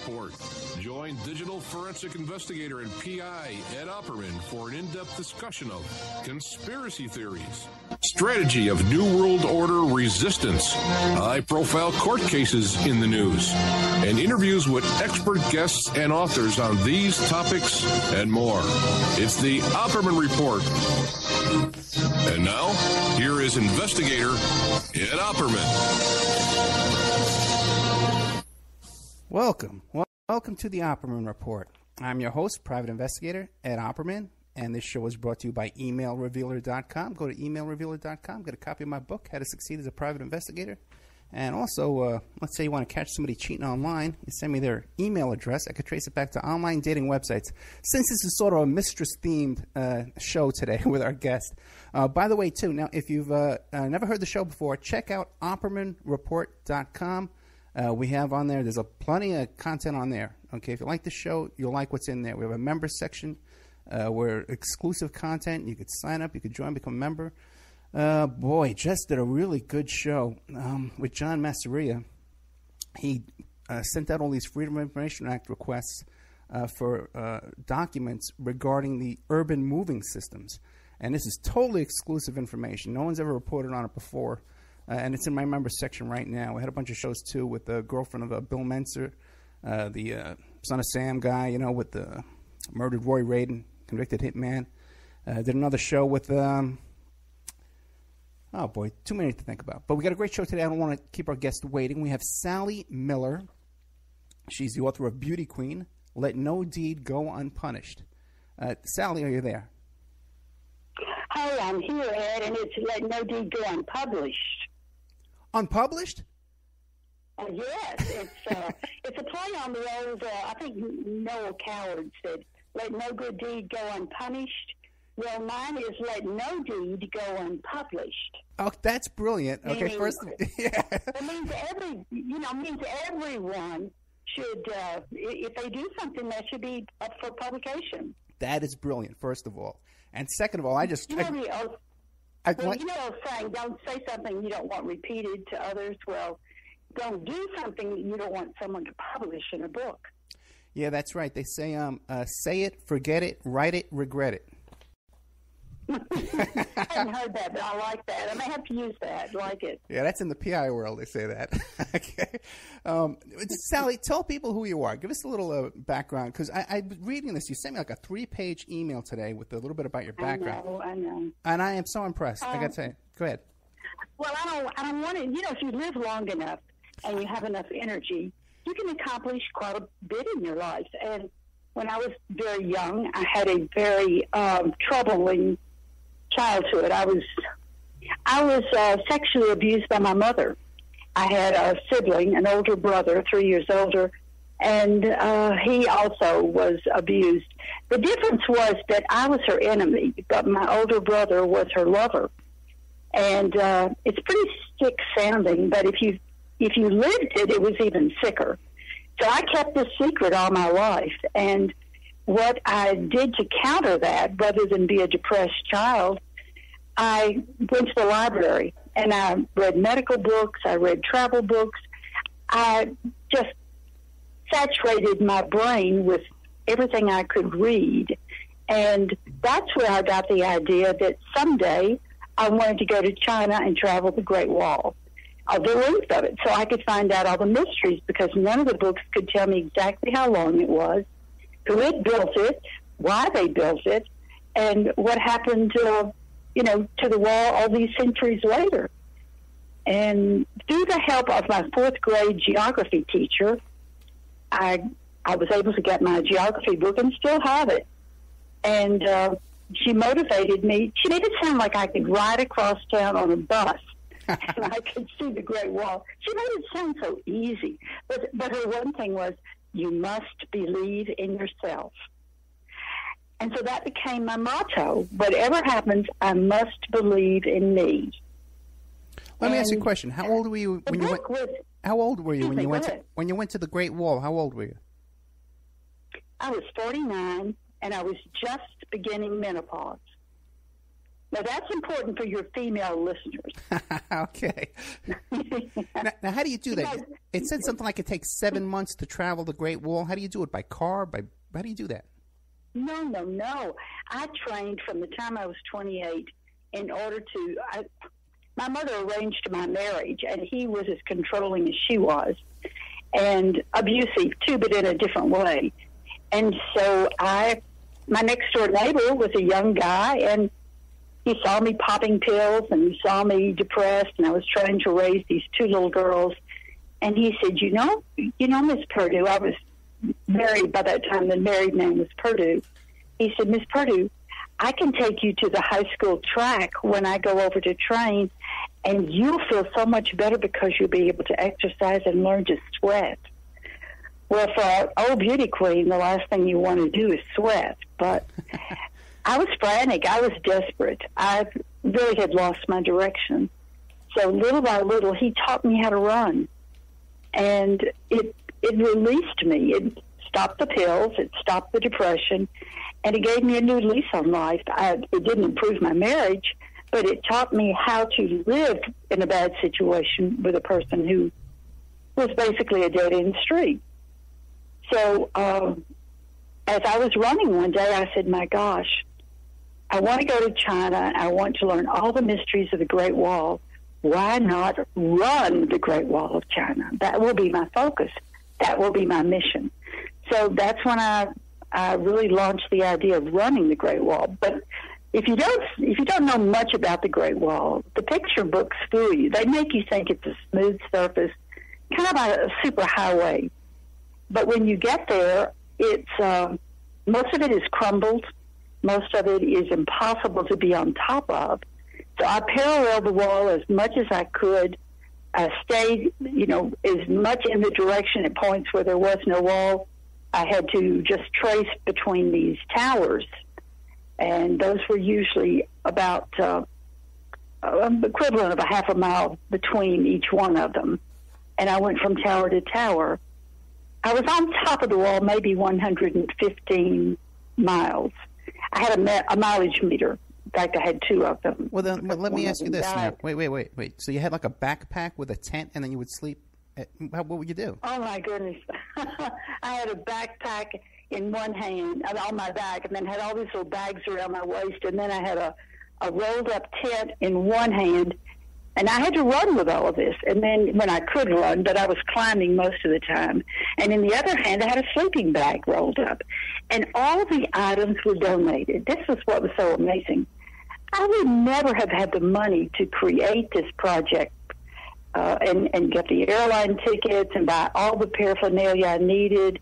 Report. Join digital forensic investigator and PI Ed Opperman for an in-depth discussion of conspiracy theories, strategy of New World Order resistance, high-profile court cases in the news, and interviews with expert guests and authors on these topics and more. It's the Opperman Report. And now, here is investigator Ed Opperman. Welcome to the Opperman Report. I'm your host, private investigator Ed Opperman, and this show is brought to you by emailrevealer.com. Go to emailrevealer.com, get a copy of my book, How to Succeed as a Private Investigator. And also, let's say you want to catch somebody cheating online, you send me their email address. I could trace it back to online dating websites. Since this is sort of a Mistress-themed show today with our guest. By the way, too, now, if you've never heard the show before, check out OppermanReport.com. We have on there, there's plenty of content on there. Okay, if you like the show, you'll like what's in there. We have a members section where exclusive content. You could sign up, you could join, become a member. Boy, Jess did a really good show with John Masseria. He sent out all these Freedom of Information Act requests for documents regarding the urban moving systems. And this is totally exclusive information. No one's ever reported on it before. And it's in my members section right now. We had a bunch of shows, too, with the girlfriend of Bill Menser, the Son of Sam guy, you know, with the murdered Roy Radin, convicted hitman. Did another show with... oh, boy, too many to think about. But we got a great show today. I don't want to keep our guests waiting. We have Sally Miller. She's the author of Beauty Queen, Let No Deed Go Unpunished. Sally, are you there? Hi, I'm here, Ed, and it's Let No Deed Go Unpublished. Unpublished? Yes, it's a play on the old, I think Noel Coward said, let no good deed go unpunished. Well, mine is let no deed go unpublished. Oh, that's brilliant. Okay, meaning, first, yeah. It means everyone should, if they do something, that should be up for publication. That is brilliant, first of all. And second of all, saying, don't say something you don't want repeated to others. Well, don't do something you don't want someone to publish in a book. Yeah, that's right. They say, say it, forget it, write it, regret it. I haven't heard that, but I like that. I may have to use that. I like it. Yeah, that's in the PI world. They say that. Okay. Sally, tell people who you are. Give us a little background, because I was reading this. You sent me like a 3-page email today with a little bit about your background. I know. And I am so impressed. I got to say, go ahead. Well, I don't want to. You know, if you live long enough and you have enough energy, you can accomplish quite a bit in your life. And when I was very young, I had a very troubling childhood. I was sexually abused by my mother. I had a sibling, an older brother, 3 years older, and he also was abused. The difference was that I was her enemy, but my older brother was her lover. And it's pretty sick sounding, but if you lived it, it was even sicker. So I kept this secret all my life, and what I did to counter that, rather than be a depressed child, I went to the library and I read medical books, I read travel books. I just saturated my brain with everything I could read. And that's where I got the idea that someday I wanted to go to China and travel the Great Wall, the length of it, so I could find out all the mysteries, because none of the books could tell me exactly how long it was, who had built it, why they built it, and what happened to the wall all these centuries later. And through the help of my 4th grade geography teacher, I was able to get my geography book and still have it. And she motivated me. She made it sound like I could ride across town on a bus and I could see the Great Wall. She made it sound so easy. But her one thing was, you must believe in yourself. And so that became my motto. Whatever happens, I must believe in me. Let me ask you a question. How old were you when you went? How old were you when you went to the Great Wall? How old were you? I was 49, and I was just beginning menopause. Now, that's important for your female listeners. Okay. Now, how do you do that? It said something like it takes 7 months to travel the Great Wall. How do you do it? By car? How do you do that? No. I trained from the time I was 28 in order to... my mother arranged my marriage, and he was as controlling as she was, and abusive too, but in a different way. And so my next door neighbor was a young guy, and he saw me popping pills, and he saw me depressed, and I was trying to raise these 2 little girls. And he said, you know, Miss Perdue, I was married by that time. The married name was Perdue. He said, Miss Perdue, I can take you to the high school track when I go over to train, and you'll feel so much better because you'll be able to exercise and learn to sweat. Well, for an old beauty queen, the last thing you want to do is sweat. But I was frantic. I was desperate. I really had lost my direction. So little by little, he taught me how to run. And it released me. It stopped the pills. It stopped the depression. And it gave me a new lease on life. It didn't improve my marriage, but it taught me how to live in a bad situation with a person who was basically a dead-end street. So as I was running one day, I said, my gosh, I want to go to China, and I want to learn all the mysteries of the Great Wall. Why not run the Great Wall of China? That will be my focus. That will be my mission. So that's when I really launched the idea of running the Great Wall. But if you don't know much about the Great Wall, the picture books fool you. They make you think it's a smooth surface, kind of like a super highway. But when you get there, it's most of it is crumbled. Most of it is impossible to be on top of. So I paralleled the wall as much as I could. I stayed, as much in the direction at points where there was no wall. I had to just trace between these towers, and those were usually about equivalent of a half a mile between each one of them. And I went from tower to tower. I was on top of the wall maybe 115 miles. I had a mileage meter. In fact, I had 2 of them. Well, then let me ask you this now. Wait. So you had like a backpack with a tent, and then you would sleep? What would you do? Oh, my goodness. I had a backpack in one hand on my back, and then had all these little bags around my waist, and then I had a rolled-up tent in one hand, and I had to run with all of this. And then when I could run, but I was climbing most of the time. And in the other hand, I had a sleeping bag rolled up. And all the items were donated. This was what was so amazing. I would never have had the money to create this project and get the airline tickets and buy all the paraphernalia I needed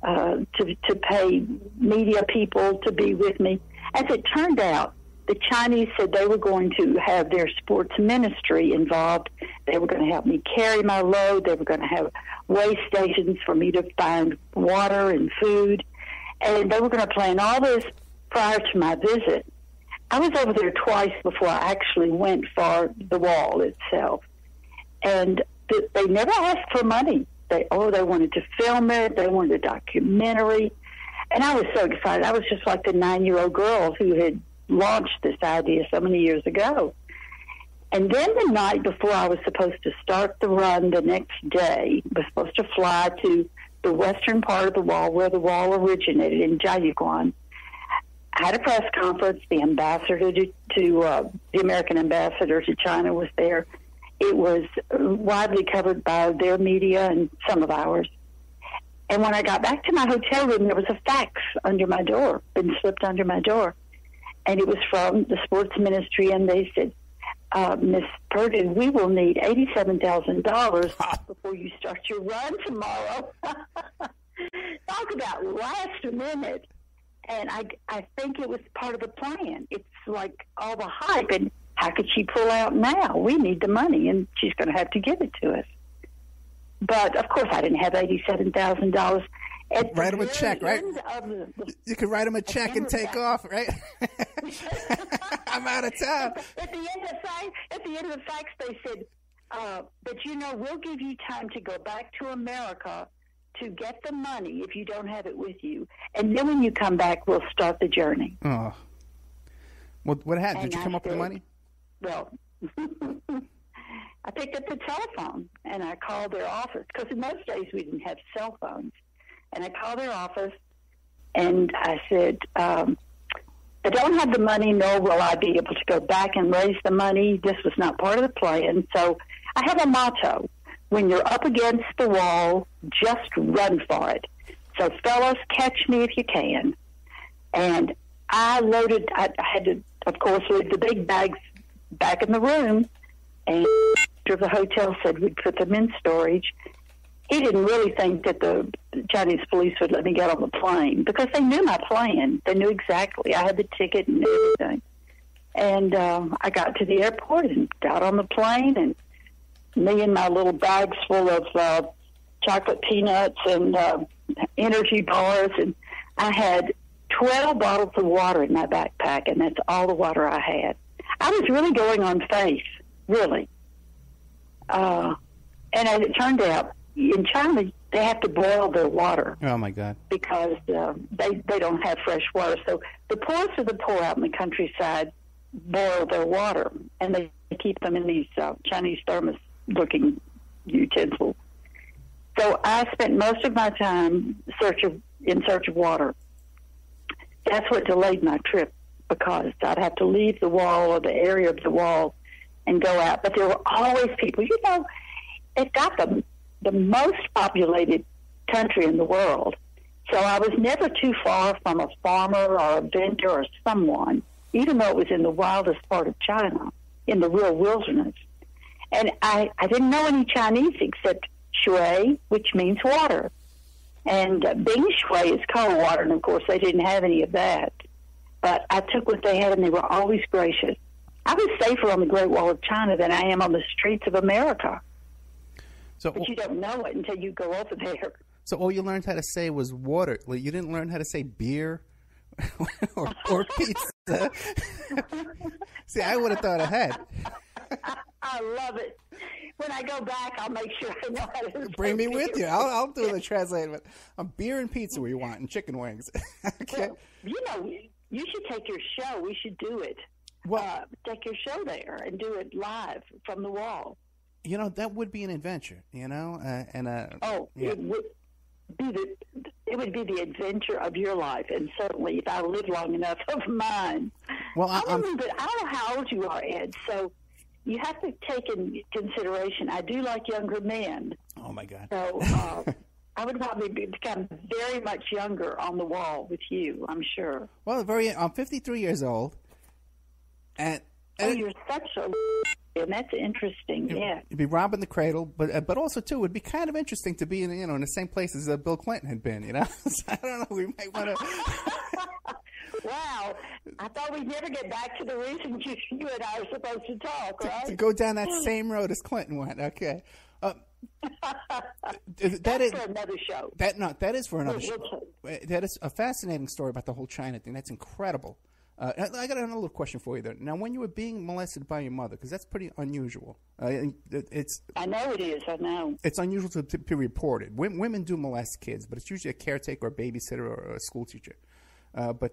to pay media people to be with me. As it turned out, the Chinese said they were going to have their sports ministry involved. They were going to help me carry my load. They were going to have way stations for me to find water and food. And they were going to plan all this prior to my visit. I was over there twice before I actually went for the wall itself. And they never asked for money. They wanted to film it. They wanted a documentary. And I was so excited. I was just like the 9-year-old girl who had launched this idea so many years ago. And then the night before I was supposed to start the run the next day, I was supposed to fly to the western part of the wall where the wall originated in Jiayuguan. I had a press conference. The ambassador the American ambassador to China was there. It was widely covered by their media and some of ours. And when I got back to my hotel room, there was a fax under my door, been slipped under my door. And it was from the sports ministry, and they said, Miss Perdue, we will need $87,000 before you start your run tomorrow. Talk about last minute. And I think it was part of the plan. It's like all the hype, and how could she pull out now? We need the money, and she's going to have to give it to us. But, of course, I didn't have $87,000. Write him a check, right? You could write him a check and take off, right? I'm out of town. At the end of the fax, they said, but, we'll give you time to go back to America to get the money if you don't have it with you. And then when you come back, we'll start the journey. Oh. What happened? Did you come up with the money? Well, I picked up the telephone, and I called their office, because in those days we didn't have cell phones. And I called their office, and I said, I don't have the money, nor will I be able to go back and raise the money. This was not part of the plan. So I have a motto: when you're up against the wall, just run for it. So, fellas, catch me if you can. And I had to, of course, leave the big bags back in the room, and the hotel said we'd put them in storage. He didn't really think that the Chinese police would let me get on the plane, because they knew my plan. They knew exactly. I had the ticket and everything. And I got to the airport and got on the plane, and me and my little bags full of chocolate peanuts and energy bars, and I had 12 bottles of water in my backpack, and that's all the water I had. I was really going on faith, really. And as it turned out, in China, they have to boil their water. Oh, my God. Because they don't have fresh water. So the poorest of the poor out in the countryside boil their water, and they keep them in these Chinese thermos-looking utensils. So I spent most of my time in search of water. That's what delayed my trip, because I'd have to leave the wall or the area of the wall and go out. But there were always people. You know, it got the most populated country in the world. So I was never too far from a farmer or a vendor or someone, even though it was in the wildest part of China, in the real wilderness. And I didn't know any Chinese except shui, which means water. And Bing shui is cold water, and of course they didn't have any of that. But I took what they had, and they were always gracious. I was safer on the Great Wall of China than I am on the streets of America. But you don't know it until you go over there. So all you learned how to say was water. You didn't learn how to say beer or pizza. See, I would have thought ahead. I love it. When I go back, I'll make sure I know how to bring me with you. I'll do the translation. Beer and pizza we want, and chicken wings. Okay. Well, you know, you should take your show. We should do it. Well, take your show there and do it live from the wall. You know, that would be an adventure, you know? Yeah. It would be the adventure of your life, and certainly if I live long enough, of mine. Well, I don't know how old you are, Ed, so you have to take in consideration, I do like younger men. Oh, my God. So I would probably become very much younger on the wall with you, I'm sure. Well, I'm 53 years old. And you're such a... And that's interesting, yeah. You'd be robbing the cradle, but also, too, it would be kind of interesting to be in the same place as Bill Clinton had been, you know? So, I don't know, we might want to... Wow. I thought we'd never get back to the reason you and I are supposed to talk, right? To go down that same road as Clinton went, okay. That's for another show. That is for another show. That is a fascinating story about the whole China thing. That's incredible. I got another little question for you there. Now, when you were being molested by your mother, because that's pretty unusual. I know it is. I know. It's unusual to be reported. Women do molest kids, but it's usually a caretaker or a babysitter or a school teacher. And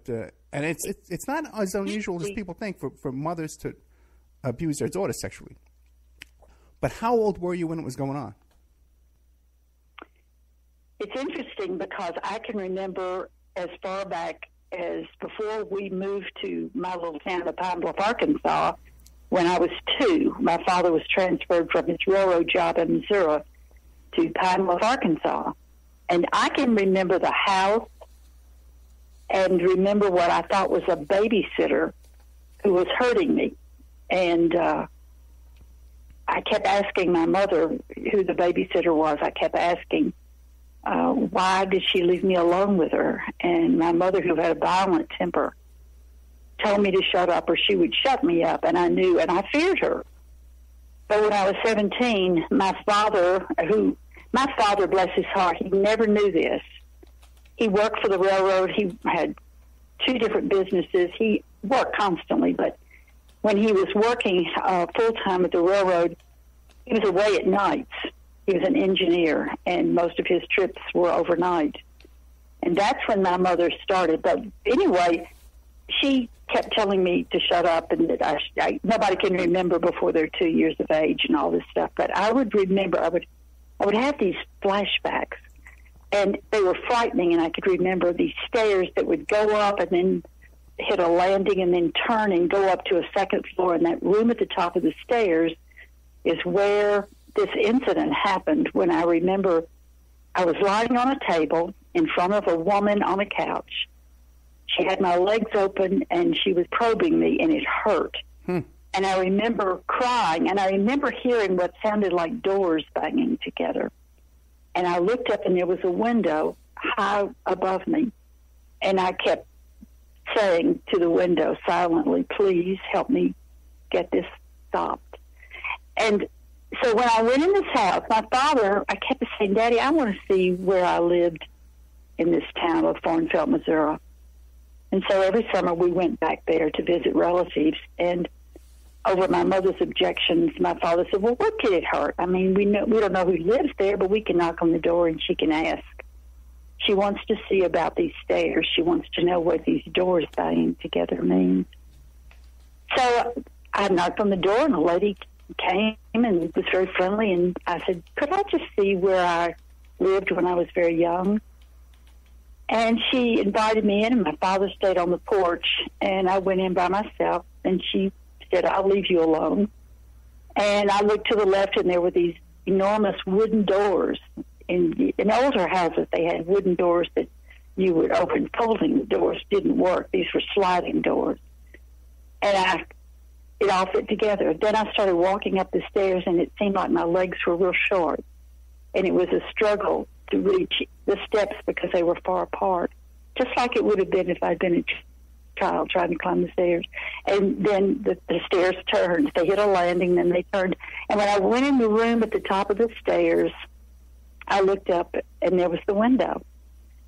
it's not as unusual as people think for mothers to abuse their daughters sexually. But how old were you when it was going on? It's interesting because I can remember as far back as before we moved to my little town of Pine Bluff, Arkansas. When I was 2, my father was transferred from his railroad job in Missouri to Pine Bluff, Arkansas. And I can remember the house and remember what I thought was a babysitter who was hurting me. And I kept asking my mother who the babysitter was. I kept asking, why did she leave me alone with her? And my mother, who had a violent temper, told me to shut up or she would shut me up, and I knew, and I feared her. But when I was 17, my father, bless his heart, he never knew this. He worked for the railroad. He had 2 different businesses. He worked constantly, but when he was working full-time at the railroad, he was away at nights. He was an engineer, and most of his trips were overnight. And that's when my mother started. But anyway, she kept telling me to shut up and that nobody can remember before they're 2 years of age and all this stuff. But I would remember, I would have these flashbacks, and they were frightening, and I could remember these stairs that would go up and then hit a landing and then turn and go up to a second floor, and that room at the top of the stairs is where this incident happened. When I remember I was lying on a table in front of a woman on a couch. She had my legs open, and she was probing me, and it hurt. And I remember crying, and I remember hearing what sounded like doors banging together. And I looked up, and there was a window high above me, and I kept saying to the window silently, please help me get this stopped. And so when I went in this house, my father, I kept saying, Daddy, I want to see where I lived in this town of Thornfeld, Missouri. And so every summer we went back there to visit relatives, and over my mother's objections, my father said, well, what could it hurt? I mean, we don't know who lives there, but we can knock on the door and she can ask. She wants to see about these stairs. She wants to know what these doors banging together means. So I knocked on the door, and a lady came and was very friendly, and I said, could I just see where I lived when I was very young? And she invited me in, and my father stayed on the porch, and I went in by myself, and she said, I'll leave you alone. And I looked to the left, and there were these enormous wooden doors. In older houses, they had wooden doors that you would open. Folding doors didn't work. These were sliding doors. And it all fit together. Then I started walking up the stairs, and it seemed like my legs were real short. And it was a struggle to reach the steps because they were far apart, just like it would have been if I'd been a child trying to climb the stairs. And then the stairs turned. They hit a landing, then they turned. And when I went in the room at the top of the stairs, I looked up, and there was the window.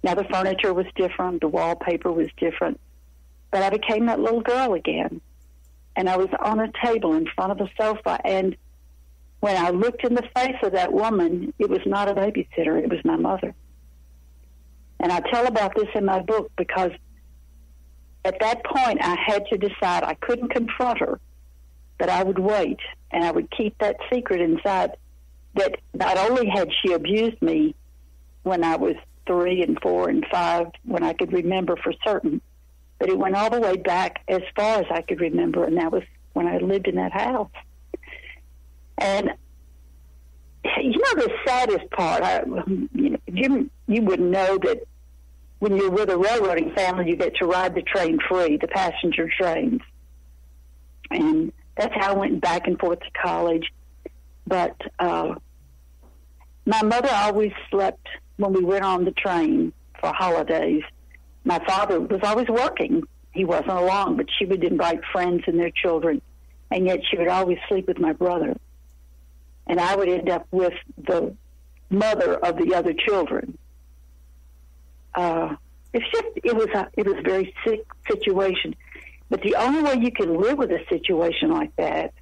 Now, the furniture was different. The wallpaper was different. But I became that little girl again. And I was on a table in front of a sofa, and when I looked in the face of that woman, it was not a babysitter, it was my mother. And I tell about this in my book because at that point I had to decide I couldn't confront her, but I would wait, and I would keep that secret inside, that not only had she abused me when I was 3 and 4 and 5, when I could remember for certain, but it went all the way back as far as I could remember, and that was when I lived in that house. And, you know, the saddest part, you would know that when you're with a railroading family, you get to ride the train free, the passenger trains. And that's how I went back and forth to college. But my mother always slept when we went on the train for holidays. My father was always working. He wasn't along, but she would invite friends and their children, and yet she would always sleep with my brother. And I would end up with the mother of the other children. It was a very sick situation. But the only way you can live with a situation like that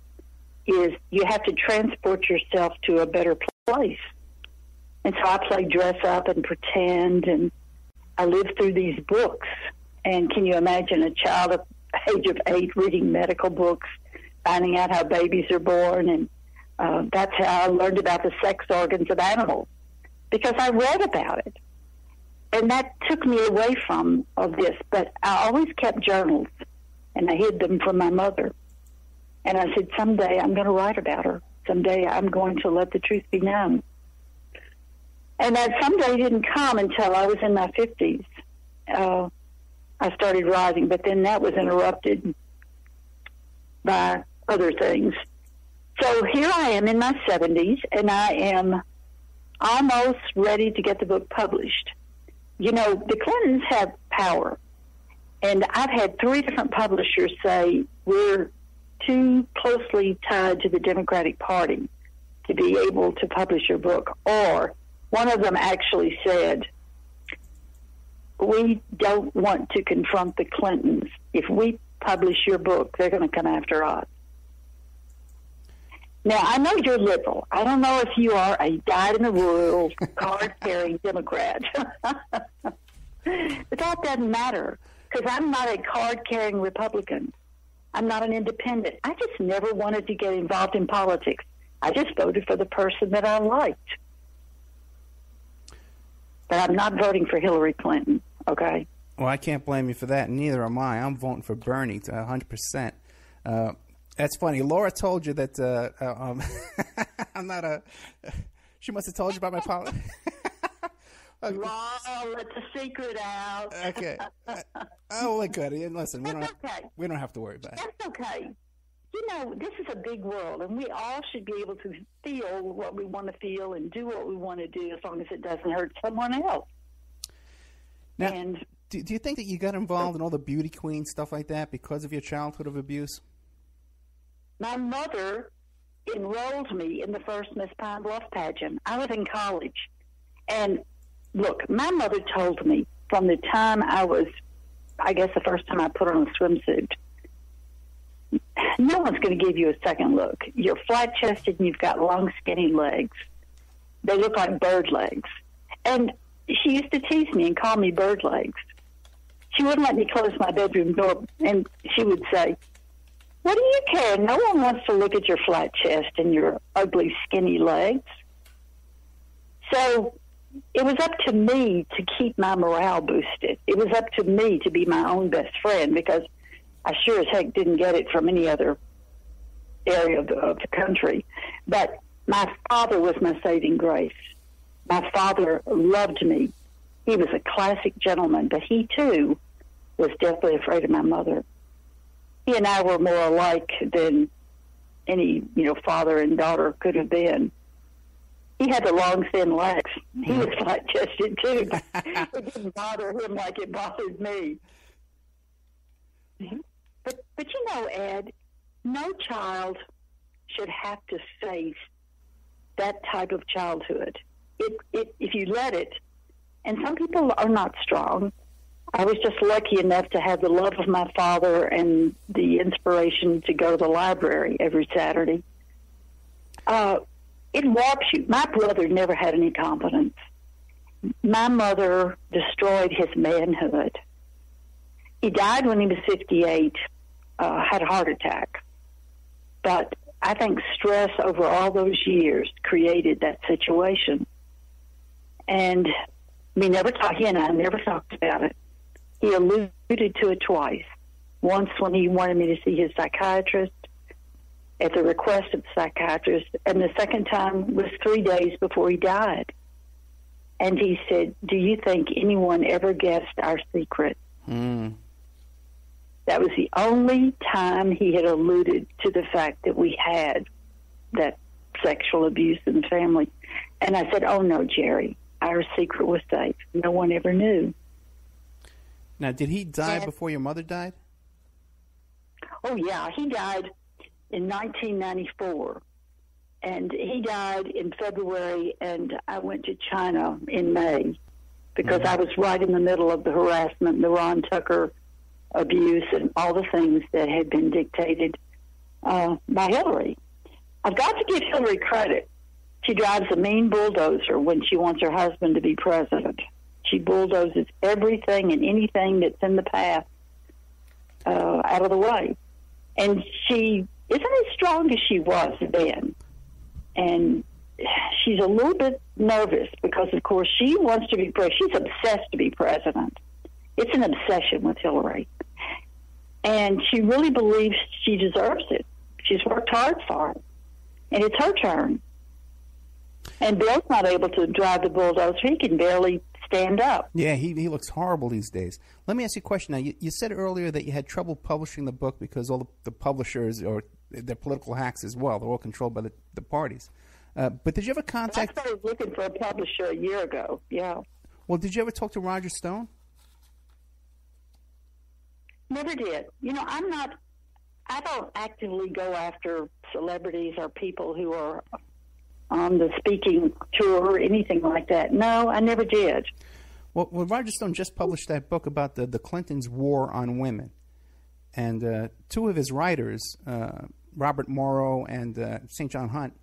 is you have to transport yourself to a better place. And so I played dress up and pretend, and I lived through these books. And can you imagine a child of age of 8 reading medical books, finding out how babies are born? And that's how I learned about the sex organs of animals, because I read about it. And that took me away from this. But I always kept journals, and I hid them from my mother. And I said, someday I'm going to write about her. Someday I'm going to let the truth be known. And that someday didn't come until I was in my 50s. I started writing, but then that was interrupted by other things. So here I am in my 70s, and I am almost ready to get the book published. You know, the Clintons have power, and I've had 3 different publishers say we're too closely tied to the Democratic Party to be able to publish your book. Or one of them actually said, we don't want to confront the Clintons. If we publish your book, they're going to come after us. Now, I know you're liberal. I don't know if you are a dyed-in-the-wool, card-carrying Democrat. But that doesn't matter. because I'm not a card-carrying Republican. I'm not an independent. I just never wanted to get involved in politics. I just voted for the person that I liked. But I'm not voting for Hillary Clinton, okay? Well, I can't blame you for that. Neither am I. I'm voting for Bernie to 100%. That's funny. Laura told you that I'm not a... She must have told you about my politics. Wow, let the secret out. Okay. Oh, well, good. Listen, we don't have to worry about it. That's okay. You know, this is a big world, and we all should be able to feel what we want to feel and do what we want to do as long as it doesn't hurt someone else. Now, and do you think that you got involved in all the beauty queen stuff like that because of your childhood of abuse? My mother enrolled me in the first Miss Pine Bluff pageant. I was in college. And, look, my mother told me from the time I was, I guess the first time I put on a swimsuit, no one's going to give you a second look. You're flat-chested and you've got long, skinny legs. They look like bird legs. And she used to tease me and call me bird legs. She wouldn't let me close my bedroom door, and she would say, "What do you care? No one wants to look at your flat chest and your ugly, skinny legs." So it was up to me to keep my morale boosted. It was up to me to be my own best friend, because I sure as heck didn't get it from any other area of the country. But my father was my saving grace. My father loved me. He was a classic gentleman, but he, too, was deathly afraid of my mother. He and I were more alike than any, father and daughter could have been. He had the long, thin legs. He was flat-chested, too. It didn't bother him like it bothered me. But Ed, no child should have to face that type of childhood. If you let it, and some people are not strong. I was just lucky enough to have the love of my father and the inspiration to go to the library every Saturday. It warps you. My brother never had any confidence. My mother destroyed his manhood. He died when he was 58, had a heart attack. But I think stress over all those years created that situation. And he and I never talked about it. He alluded to it twice. Once when he wanted me to see his psychiatrist at the request of the psychiatrist, and the second time was 3 days before he died. And he said, "Do you think anyone ever guessed our secret?" That was the only time he had alluded to the fact that we had that sexual abuse in the family. And I said, "Oh, no, Jerry, our secret was safe. No one ever knew." Now, did he die before your mother died? Oh, yeah. He died in 1994. And he died in February, and I went to China in May because I was right in the middle of the harassment, the Ron Tucker abuse, and all the things that had been dictated by Hillary. I've got to give Hillary credit. She drives a mean bulldozer when she wants her husband to be president. She bulldozes everything and anything that's in the path out of the way. And she isn't as strong as she was then. And she's a little bit nervous because, of course, she wants to be president. She's obsessed to be president. It's an obsession with Hillary. And she really believes she deserves it. She's worked hard for it. And it's her turn. And Bill's not able to drive the bulldozer. He can barely stand up. Yeah, he looks horrible these days. Let me ask you a question. Now, you said earlier that you had trouble publishing the book because all the publishers, or they're political hacks as well. They're all controlled by the parties. But did you ever contact... I started looking for a publisher a year ago, yeah. Well, did you ever talk to Roger Stone? Never did. I don't actively go after celebrities or people who are on the speaking tour or anything like that. No, I never did. Well, Roger Stone just published that book about the Clintons' war on women. And two of his writers, Robert Morrow and St. John Hunt,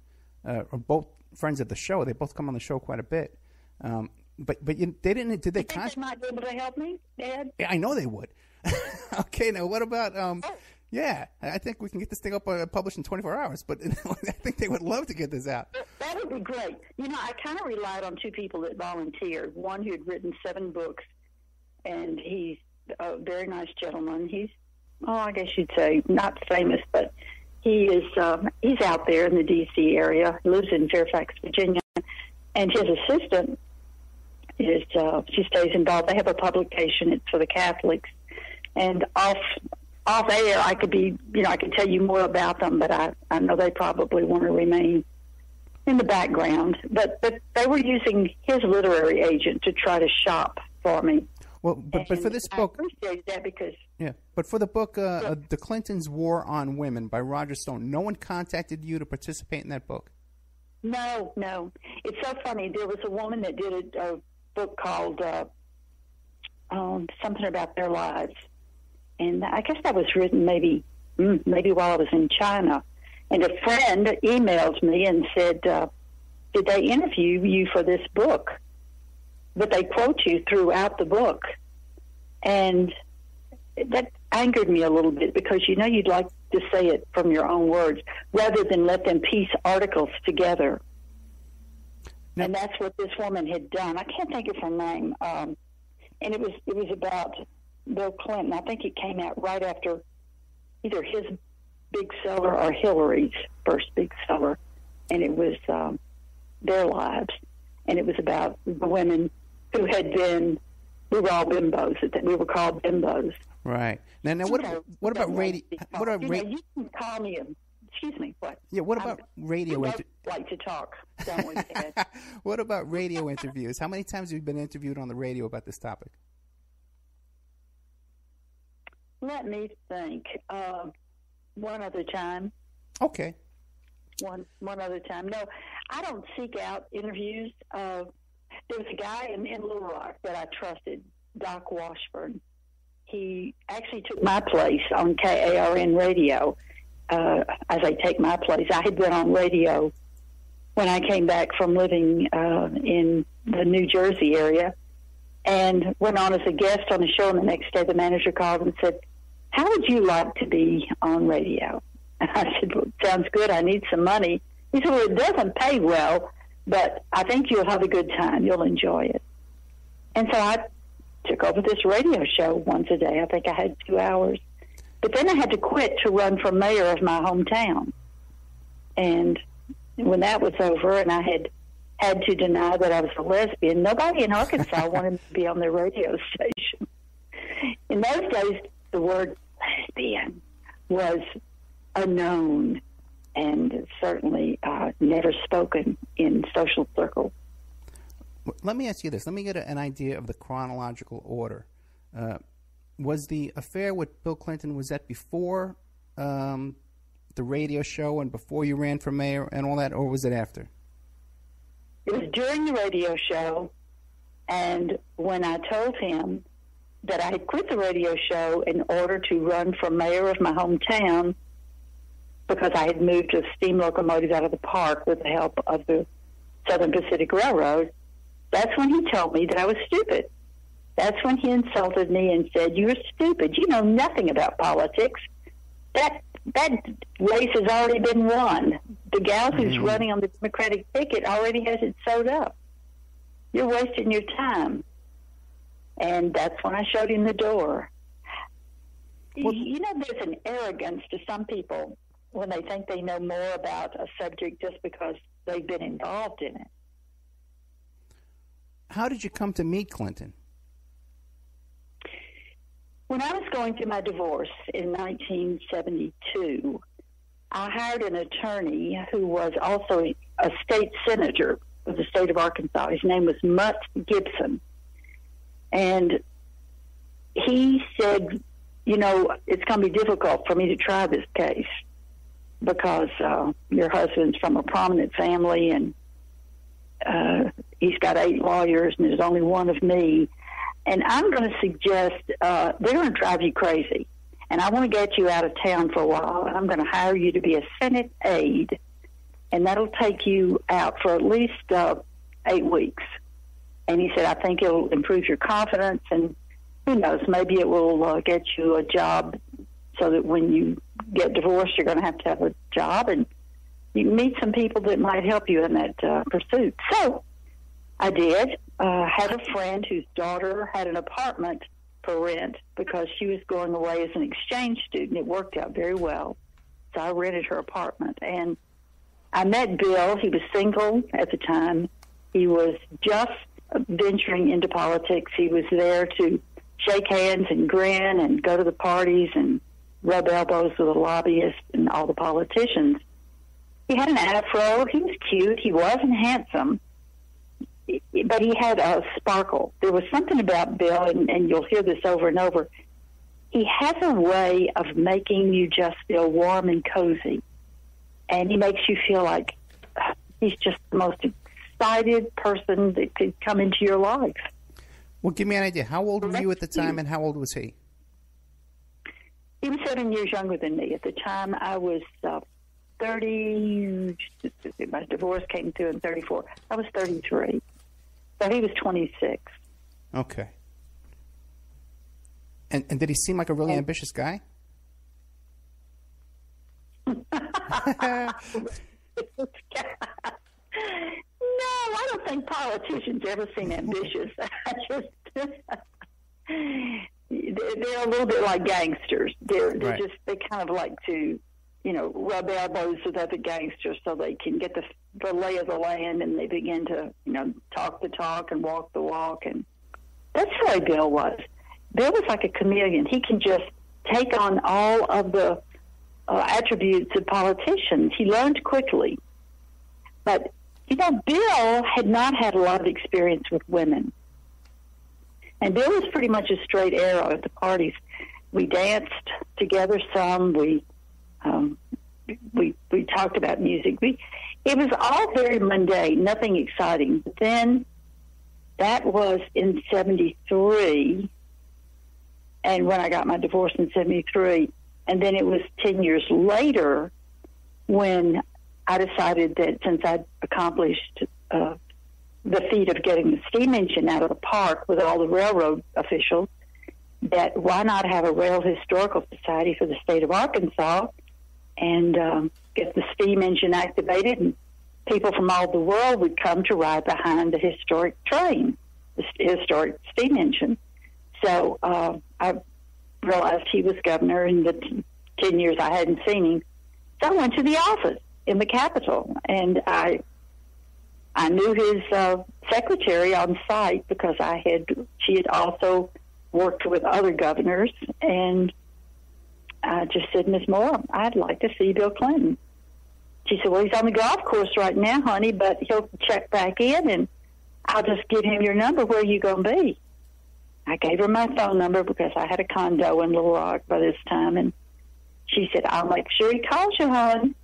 are both friends of the show. They both come on the show quite a bit. But they didn't. Did they? You think they might be able to help me, Dad? Yeah, I know they would. Okay, now what about, yeah, I think we can get this thing up published in 24 hours, but I think they would love to get this out. That would be great. I kind of relied on two people that volunteered. One who had written 7 books, and he's a very nice gentleman. He's, I guess you'd say not famous, but he's out there in the D.C. area. He lives in Fairfax, Virginia, and his assistant is she stays involved. They have a publication. It's for the Catholics, and off air, I could be, I could tell you more about them, but I know they probably want to remain in the background. But they were using his literary agent to try to shop for me. Well, but for this book, I appreciate that because but for the book, The Clintons' War on Women by Roger Stone, no one contacted you to participate in that book. No. It's so funny. There was a woman that did a book called something about their lives. And I guess that was written maybe while I was in China. And a friend emailed me and said, did they interview you for this book? But they quote you throughout the book. And that angered me a little bit because, you'd like to say it from your own words rather than let them piece articles together. Now, and that's what this woman had done. I can't think of her name. And it was about Bill Clinton. I think it came out right after either his big seller or Hillary's first big seller. And it was their lives. And it was about the women who had been, we were all bimbos. We were called bimbos. Right. Now what about radio? What about you can call me excuse me, what? Yeah, what about radio? We like to talk, don't we, Ted? What about radio interviews? How many times have you been interviewed on the radio about this topic? Let me think. One other time. Okay. One other time. No, I don't seek out interviews. There was a guy in Little Rock that I trusted, Doc Washburn. He actually took my place on KARN radio. As I take my place, I had been on radio when I came back from living in the New Jersey area and went on as a guest on a show. And the next day the manager called and said, how would you like to be on radio? And I said, well, sounds good. I need some money. He said, well, it doesn't pay well, but I think you'll have a good time. You'll enjoy it. And so I took over this radio show once a day. I think I had 2 hours. But then I had to quit to run for mayor of my hometown. And when that was over and I had to deny that I was a lesbian, nobody in Arkansas wanted me to be on their radio station. In those days, the word lesbian was unknown and certainly never spoken in social circles. Let me ask you this. Let me get an idea of the chronological order. Was the affair with Bill Clinton, was that before the radio show and before you ran for mayor and all that, or was it after? It was during the radio show, and when I told him that I had quit the radio show in order to run for mayor of my hometown because I had moved a steam locomotive out of the park with the help of the Southern Pacific Railroad, that's when he told me that I was stupid. That's when he insulted me and said, you're stupid. You know nothing about politics. That race has already been won. The gal who's running on the Democratic ticket already has it sewed up. You're wasting your time. And that's when I showed him the door. Well, there's an arrogance to some people when they think they know more about a subject just because they've been involved in it. How did you come to meet Clinton? When I was going through my divorce in 1972, I hired an attorney who was also a state senator of the state of Arkansas. His name was Mutt Gibson. And he said, it's going to be difficult for me to try this case because your husband's from a prominent family and he's got 8 lawyers and there's only one of me. And I'm going to suggest they're going to drive you crazy. And I want to get you out of town for a while. And I'm going to hire you to be a Senate aide. And that'll take you out for at least 8 weeks. And he said, I think it'll improve your confidence. And who knows, maybe it will get you a job so that when you get divorced, you're going to have a job, and you meet some people that might help you in that pursuit. So I did. Had a friend whose daughter had an apartment for rent because she was going away as an exchange student. It worked out very well. So I rented her apartment. And I met Bill. He was single at the time. He was just venturing into politics. He was there to shake hands and grin and go to the parties and rub elbows with the lobbyists and all the politicians. He had an afro. He was cute. He wasn't handsome, but he had a sparkle. There was something about Bill, and you'll hear this over and over. He has a way of making you just feel warm and cozy, and he makes you feel like he's just the most excited person that could come into your life. Well, give me an idea. How old were you at the time, and how old was he? He was 7 years younger than me. At the time, I was 30. My divorce came through in 34. I was 33. So he was 26. Okay. And did he seem like a really ambitious guy? No, I don't think politicians ever seem ambitious. They're a little bit like gangsters. They're right. They kind of like to, rub elbows with other gangsters so they can get the lay of the land, and they begin to, talk the talk and walk the walk. And that's the way Bill was. Bill was like a chameleon. He can just take on all of the attributes of politicians. He learned quickly. But, Bill had not had a lot of experience with women. And Bill was pretty much a straight arrow at the parties. We danced together some. We talked about music. It was all very mundane, nothing exciting. But then that was in 73, and when I got my divorce in 73. And then it was 10 years later when I decided that since I'd accomplished the feat of getting the steam engine out of the park with all the railroad officials, that why not have a Rail Historical Society for the state of Arkansas and get the steam engine activated, and people from all the world would come to ride behind the historic train, the historic steam engine. So I realized he was governor in the 10 years I hadn't seen him. So I went to the office in the Capitol, and I knew his secretary on site because she had also worked with other governors, and I just said, Ms. Moore, I'd like to see Bill Clinton. She said, well, he's on the golf course right now, honey, but he'll check back in, and I'll just give him your number. Where are you going to be? I gave her my phone number because I had a condo in Little Rock by this time, and she said, I'll make sure he calls you, hon.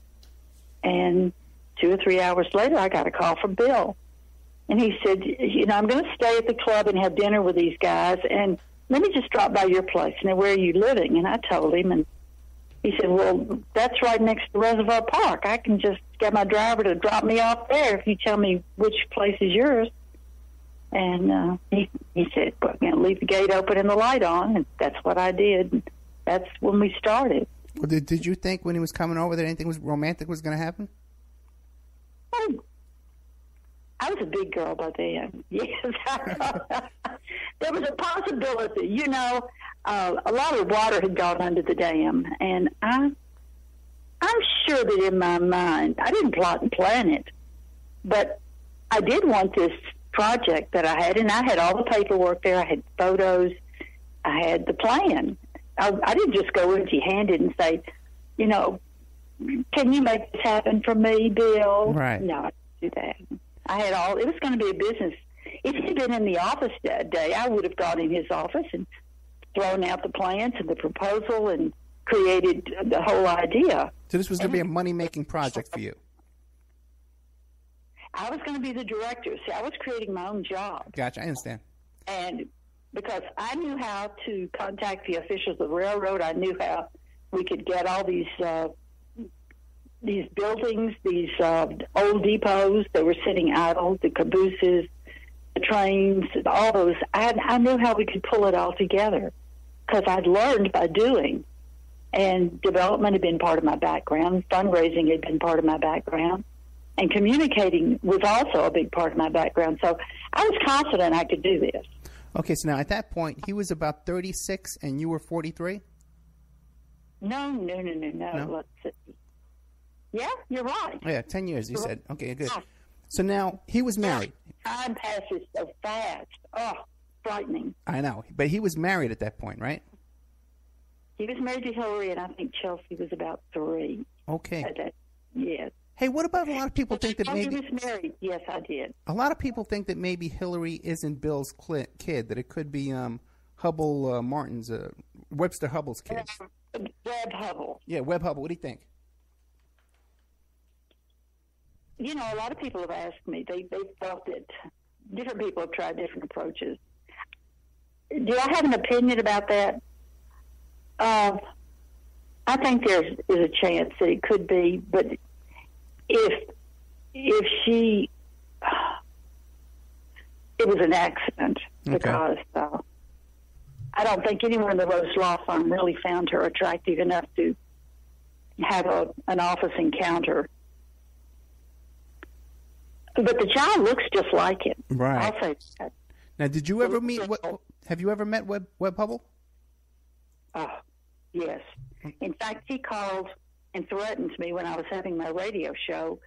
And 2 or 3 hours later, I got a call from Bill. And he said, I'm going to stay at the club and have dinner with these guys, and let me just drop by your place. And where are you living? And I told him, and he said, well, that's right next to Reservoir Park. I can just get my driver to drop me off there if you tell me which place is yours. And he said, well, leave the gate open and the light on. And that's what I did. And that's when we started. Well, did you think when he was coming over that anything romantic was going to happen? I was a big girl by then. Yes. There was a possibility. A lot of water had gone under the dam. And I'm sure that in my mind, I didn't plot and plan it, but I did want this project that I had, and I had all the paperwork there. I had photos. I had the plan. I didn't just go empty-handed and say, can you make this happen for me, Bill? Right. No, I didn't do that. I had all. It was going to be a business. If he'd been in the office that day, I would have gone in his office and thrown out the plans and the proposal and created the whole idea. So this was going to be a money-making project for you. I was going to be the director. See, I was creating my own job. Gotcha. I understand. And because I knew how to contact the officials of the railroad, I knew how we could get all these buildings, these old depots that were sitting idle, the cabooses, the trains, all those. I knew how we could pull it all together because I'd learned by doing. And development had been part of my background. Fundraising had been part of my background. And communicating was also a big part of my background. So I was confident I could do this. Okay, so now at that point, he was about 36 and you were 43? No. Let's see. Yeah, you're right. Yeah, 10 years, you said. Okay, good. So now he was married. Time passes so fast. Oh, frightening. I know. But he was married at that point, right? He was married to Hillary, and I think Chelsea was about 3. Okay. Yes. Hey, what about a lot of people think that maybe... He was married. Yes, I did. A lot of people think that maybe Hillary isn't Bill's kid, that it could be Hubble Martin's, Webster Hubble's kid. Webb Hubble. Yeah, Webb Hubble. What do you think? You know, a lot of people have asked me. They felt that different people have tried different approaches. Do I have an opinion about that? I think there's a chance that it could be, but if she, it was an accident, because I don't think anyone in the Rose Law Firm really found her attractive enough to have an office encounter. But the child looks just like him. Right. I'll say that. Now, did you ever meet? Have you ever met Webb Hubble? Oh, yes. In fact, he called and threatened me when I was having my radio show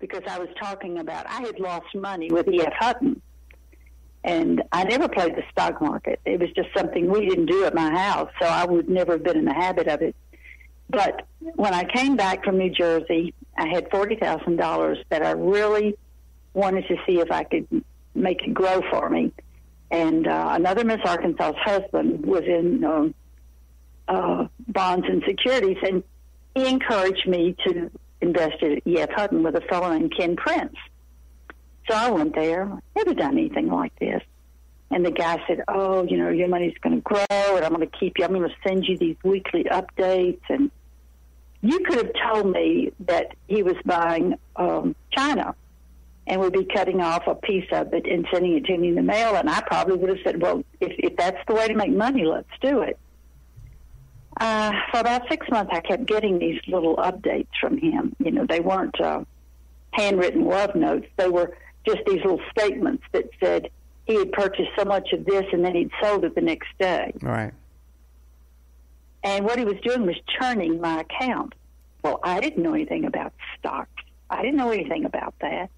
because I was talking about I had lost money with E.F. Hutton. And I never played the stock market. It was just something we didn't do at my house, so I would never have been in the habit of it. But when I came back from New Jersey, I had $40,000 that I really wanted to see if I could make it grow for me. And another Miss Arkansas's husband was in bonds and securities, and he encouraged me to invest at E.F. Hutton with a fellow named Ken Prince. So I went there, never done anything like this. And the guy said, oh, you know, your money's going to grow, and I'm going to keep you. I'm going to send you these weekly updates. And you could have told me that he was buying China and would be cutting off a piece of it and sending it to me in the mail. And I probably would have said, well, if that's the way to make money, let's do it. For about 6 months, I kept getting these little updates from him. You know, they weren't handwritten love notes. They were just these little statements that said he had purchased so much of this and then he'd sold it the next day. Right. And what he was doing was churning my account. Well, I didn't know anything about stocks. I didn't know anything about that.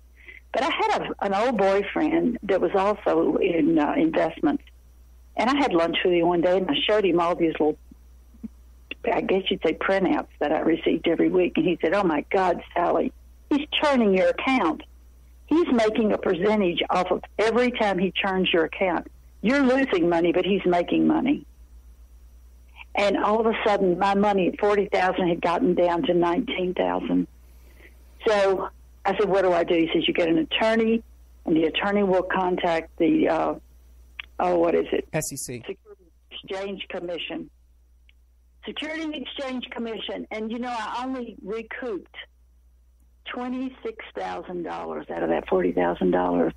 But I had an old boyfriend that was also in investments. And I had lunch with him one day, and I showed him all these little, I guess you'd say, printouts that I received every week. And he said, oh, my God, Sally, he's churning your account. He's making a percentage off of every time he churns your account. You're losing money, but he's making money. And all of a sudden, my money at $40,000 had gotten down to $19,000. So I said, what do I do? He says, you get an attorney, and the attorney will contact the, what is it? SEC. Security Exchange Commission. Security and Exchange Commission. And, you know, I only recouped $26,000 out of that $40,000.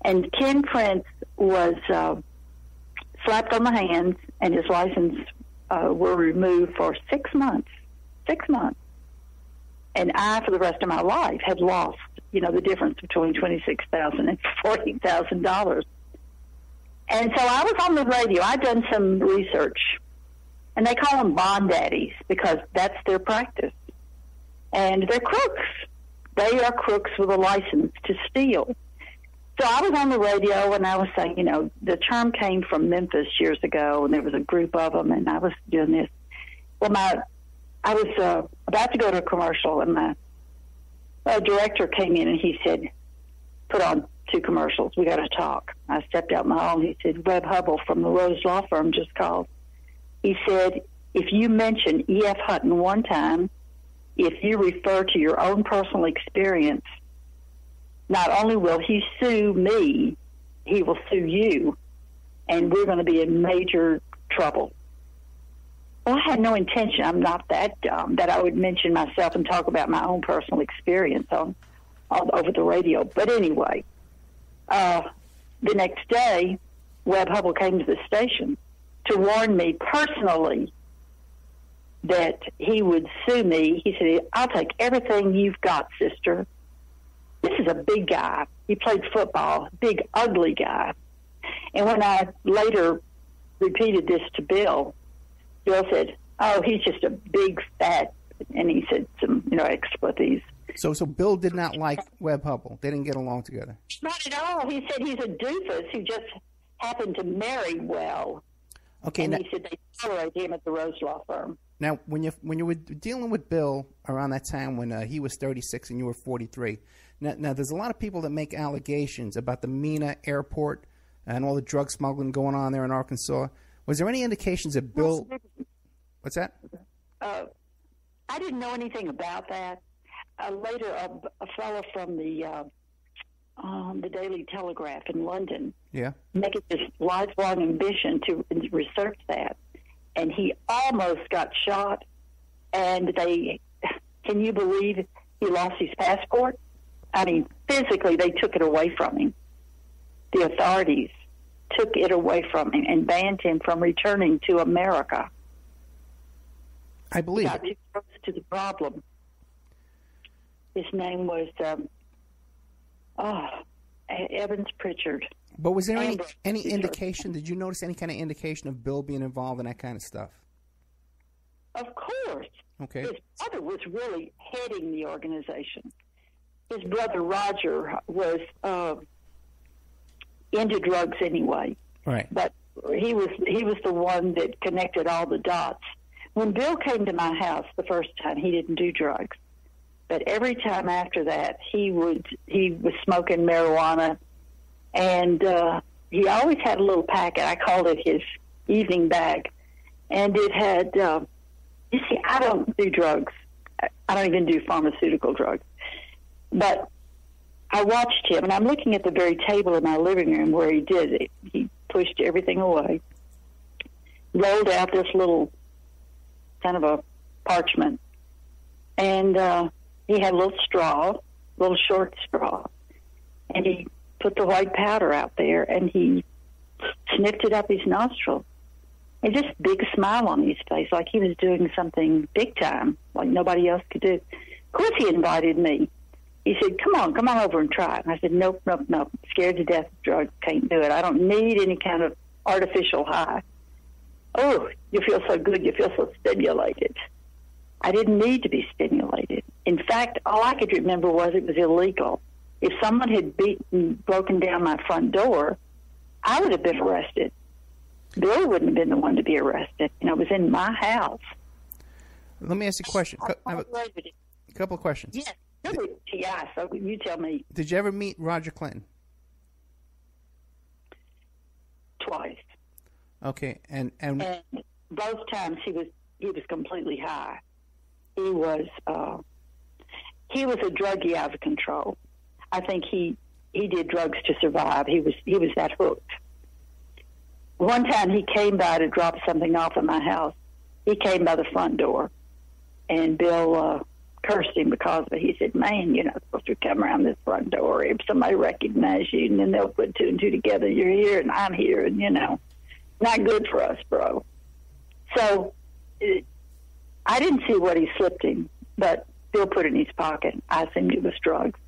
And Ken Prince was slapped on the hands, and his license were removed for 6 months. 6 months. And I, for the rest of my life, had lost, you know, the difference between $26,000 and $40,000. And so I was on the radio. I'd done some research. And they call them bond daddies because that's their practice. And they're crooks. They are crooks with a license to steal. So I was on the radio, and I was saying, you know, the term came from Memphis years ago, and there was a group of them, and I was doing this. Well, I was about to go to a commercial, and my director came in, and he said, put on 2 commercials. We got to talk. I stepped out in the hall, and he said, Webb Hubble from the Rose Law Firm just called. He said, if you mention E.F. Hutton one time, if you refer to your own personal experience, not only will he sue me, he will sue you, and we're going to be in major trouble. Well, I had no intention. I'm not that dumb that I would mention myself and talk about my own personal experience on over the radio. But anyway, the next day, Webb Hubbell came to the station to warn me personally that he would sue me. He said, I'll take everything you've got, sister. This is a big guy. He played football, big, ugly guy. And when I later repeated this to Bill said, oh, he's just a big, fat, and he said some, expletives. So Bill did not like Webb Hubbell. They didn't get along together. Not at all. He said he's a doofus who just happened to marry well. Okay, and he said they tolerate him at the Rose Law Firm. Now, when you were dealing with Bill around that time when he was 36 and you were 43, now there's a lot of people that make allegations about the Mena airport and all the drug smuggling going on there in Arkansas. Was there any indications that Bill... What's that? I didn't know anything about that. Later, a fellow from the Daily Telegraph in London made it this lifelong ambition to research that. And he almost got shot. And can you believe he lost his passport? I mean, physically, they took it away from him. The authorities took it away from him and banned him from returning to America. I believe it. He got too close to the problem. His name was Evans Pritchard. But was there any indication? Did you notice any kind of indication of Bill being involved in that kind of stuff? Of course. Okay. His brother was really heading the organization. His brother Roger was into drugs anyway. Right. But he was the one that connected all the dots. When Bill came to my house the first time, he didn't do drugs. But every time after that, he was smoking marijuana, and he always had a little packet. I called it his evening bag, and it had. You see, I don't do drugs. I don't even do pharmaceutical drugs. But I watched him, and I'm looking at the very table in my living room where he did it. He pushed everything away, rolled out this little kind of a parchment, and he had a little straw, little short straw, and he put the white powder out there, and he sniffed it up his nostril. And just a big smile on his face, like he was doing something big time, like nobody else could do. Of course, he invited me. He said, come on over and try it. And I said, nope. Scared to death of drugs, can't do it. I don't need any kind of artificial high. Oh, you feel so good, you feel so stimulated. I didn't need to be stimulated. In fact, all I could remember was it was illegal. If someone had broken down my front door, I would have been arrested. Bill wouldn't have been the one to be arrested. It was in my house. Let me ask you a question. I have a couple of questions. Yes. Yeah, so you tell me. Did you ever meet Roger Clinton? Twice. Okay, and both times he was completely high. He was a druggie out of control. I think he did drugs to survive. He was that hooked. One time he came by to drop something off at my house. He came by the front door, and Bill cursed him because of it. He said, man, you're not supposed to come around this front door. If somebody recognizes you, and then they'll put two and two together, you're here and I'm here, and, not good for us, bro. So I didn't see what he slipped him, but Bill put it in his pocket. I assumed it was drugs.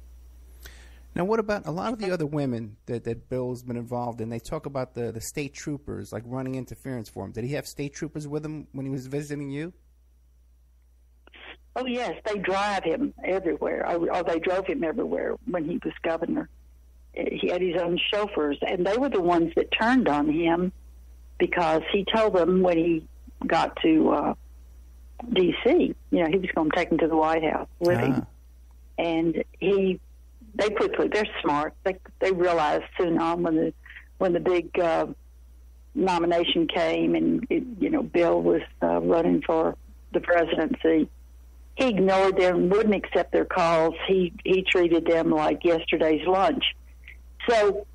Now, what about a lot of the other women that Bill's been involved in? They talk about the state troopers, like running interference for him. Did he have state troopers with him when he was visiting you? Oh, yes. They drive him everywhere. Or they drove him everywhere when he was governor. He had his own chauffeurs, and they were the ones that turned on him because he told them when he got to D.C., he was going to take him to the White House with him. And they're smart. They realized soon on when the big nomination came and Bill was running for the presidency. He ignored them, wouldn't accept their calls. He treated them like yesterday's lunch. So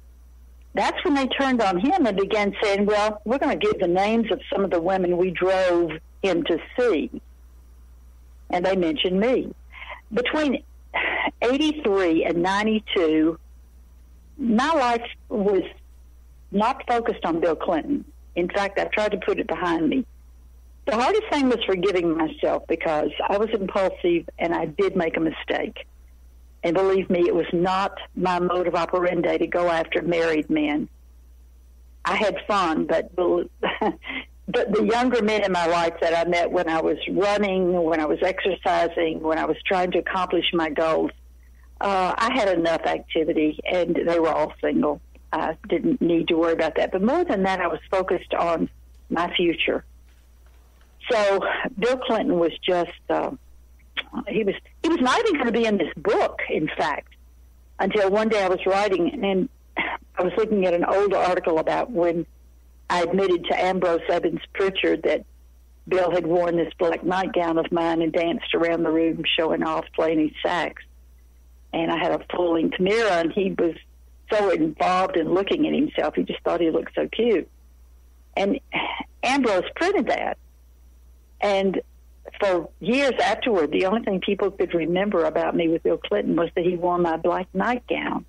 that's when they turned on him and began saying, well, we're going to give the names of some of the women we drove him to see. And they mentioned me. Between 83 and 92, my life was not focused on Bill Clinton. In fact, I tried to put it behind me. The hardest thing was forgiving myself because I was impulsive and I did make a mistake. And believe me, it was not my modus operandi to go after married men. I had fun, but the younger men in my life that I met when I was running, when I was exercising, when I was trying to accomplish my goals, I had enough activity, and they were all single. I didn't need to worry about that. But more than that, I was focused on my future. So Bill Clinton was just, he was not even going to be in this book, in fact, until one day I was writing, and I was looking at an older article about when I admitted to Ambrose Evans Pritchard that Bill had worn this black nightgown of mine and danced around the room showing off, playing his sax. And I had a full-length mirror, and he was so involved in looking at himself, he just thought he looked so cute. And Ambrose printed that. And for years afterward, the only thing people could remember about me with Bill Clinton was that he wore my black nightgown.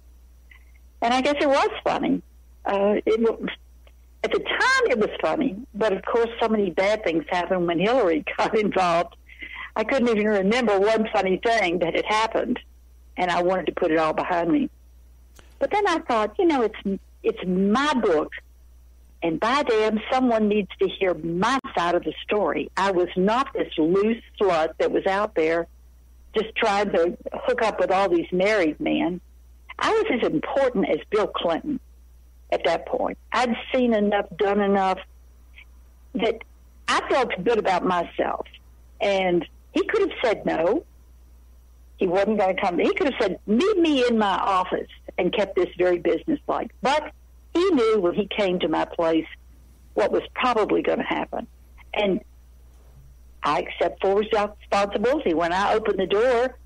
And I guess it was funny. At the time, it was funny. But, of course, so many bad things happened when Hillary got involved. I couldn't even remember one funny thing that had happened, and I wanted to put it all behind me. But then I thought, it's my book, and by damn, someone needs to hear my side of the story. I was not this loose slut that was out there just trying to hook up with all these married men. I was as important as Bill Clinton at that point. I'd seen enough, done enough, that I felt good about myself. And he could have said no. He wasn't going to come. He could have said, meet me in my office, and kept this very businesslike. But he knew when he came to my place what was probably going to happen. And I accept full responsibility. When I opened the door,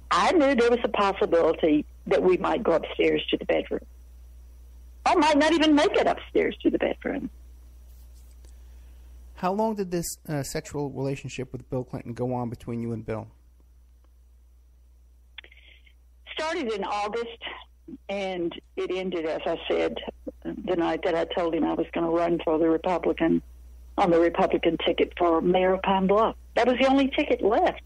I knew there was a possibility that we might go upstairs to the bedroom. I might not even make it upstairs to the bedroom. How long did this sexual relationship with Bill Clinton go on between you and Bill? Started in August, and it ended, as I said, the night that I told him I was going to run for the Republican ticket for mayor of Pine Bluff. That was the only ticket left.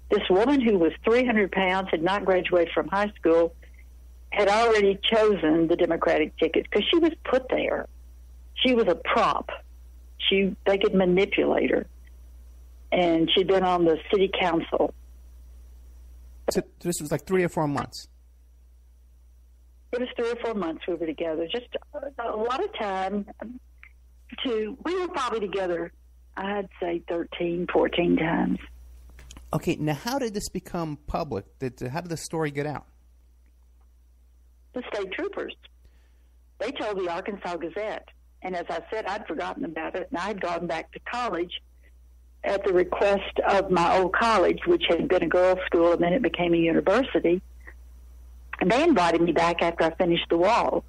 This woman who was 300 pounds, had not graduated from high school, had already chosen the Democratic ticket because she was put there. She was a prop. They could manipulate her. And she'd been on the city council. So this was like 3 or 4 months. It was 3 or 4 months we were together. Just a lot of time. We were probably together, I'd say 13, 14 times. Okay, now how did this become public? How did the story get out? The state troopers. They told the Arkansas Gazette. And as I said, I'd forgotten about it, and I'd gone back to college at the request of my old college, which had been a girls' school, and then it became a university. And they invited me back after I finished the wall.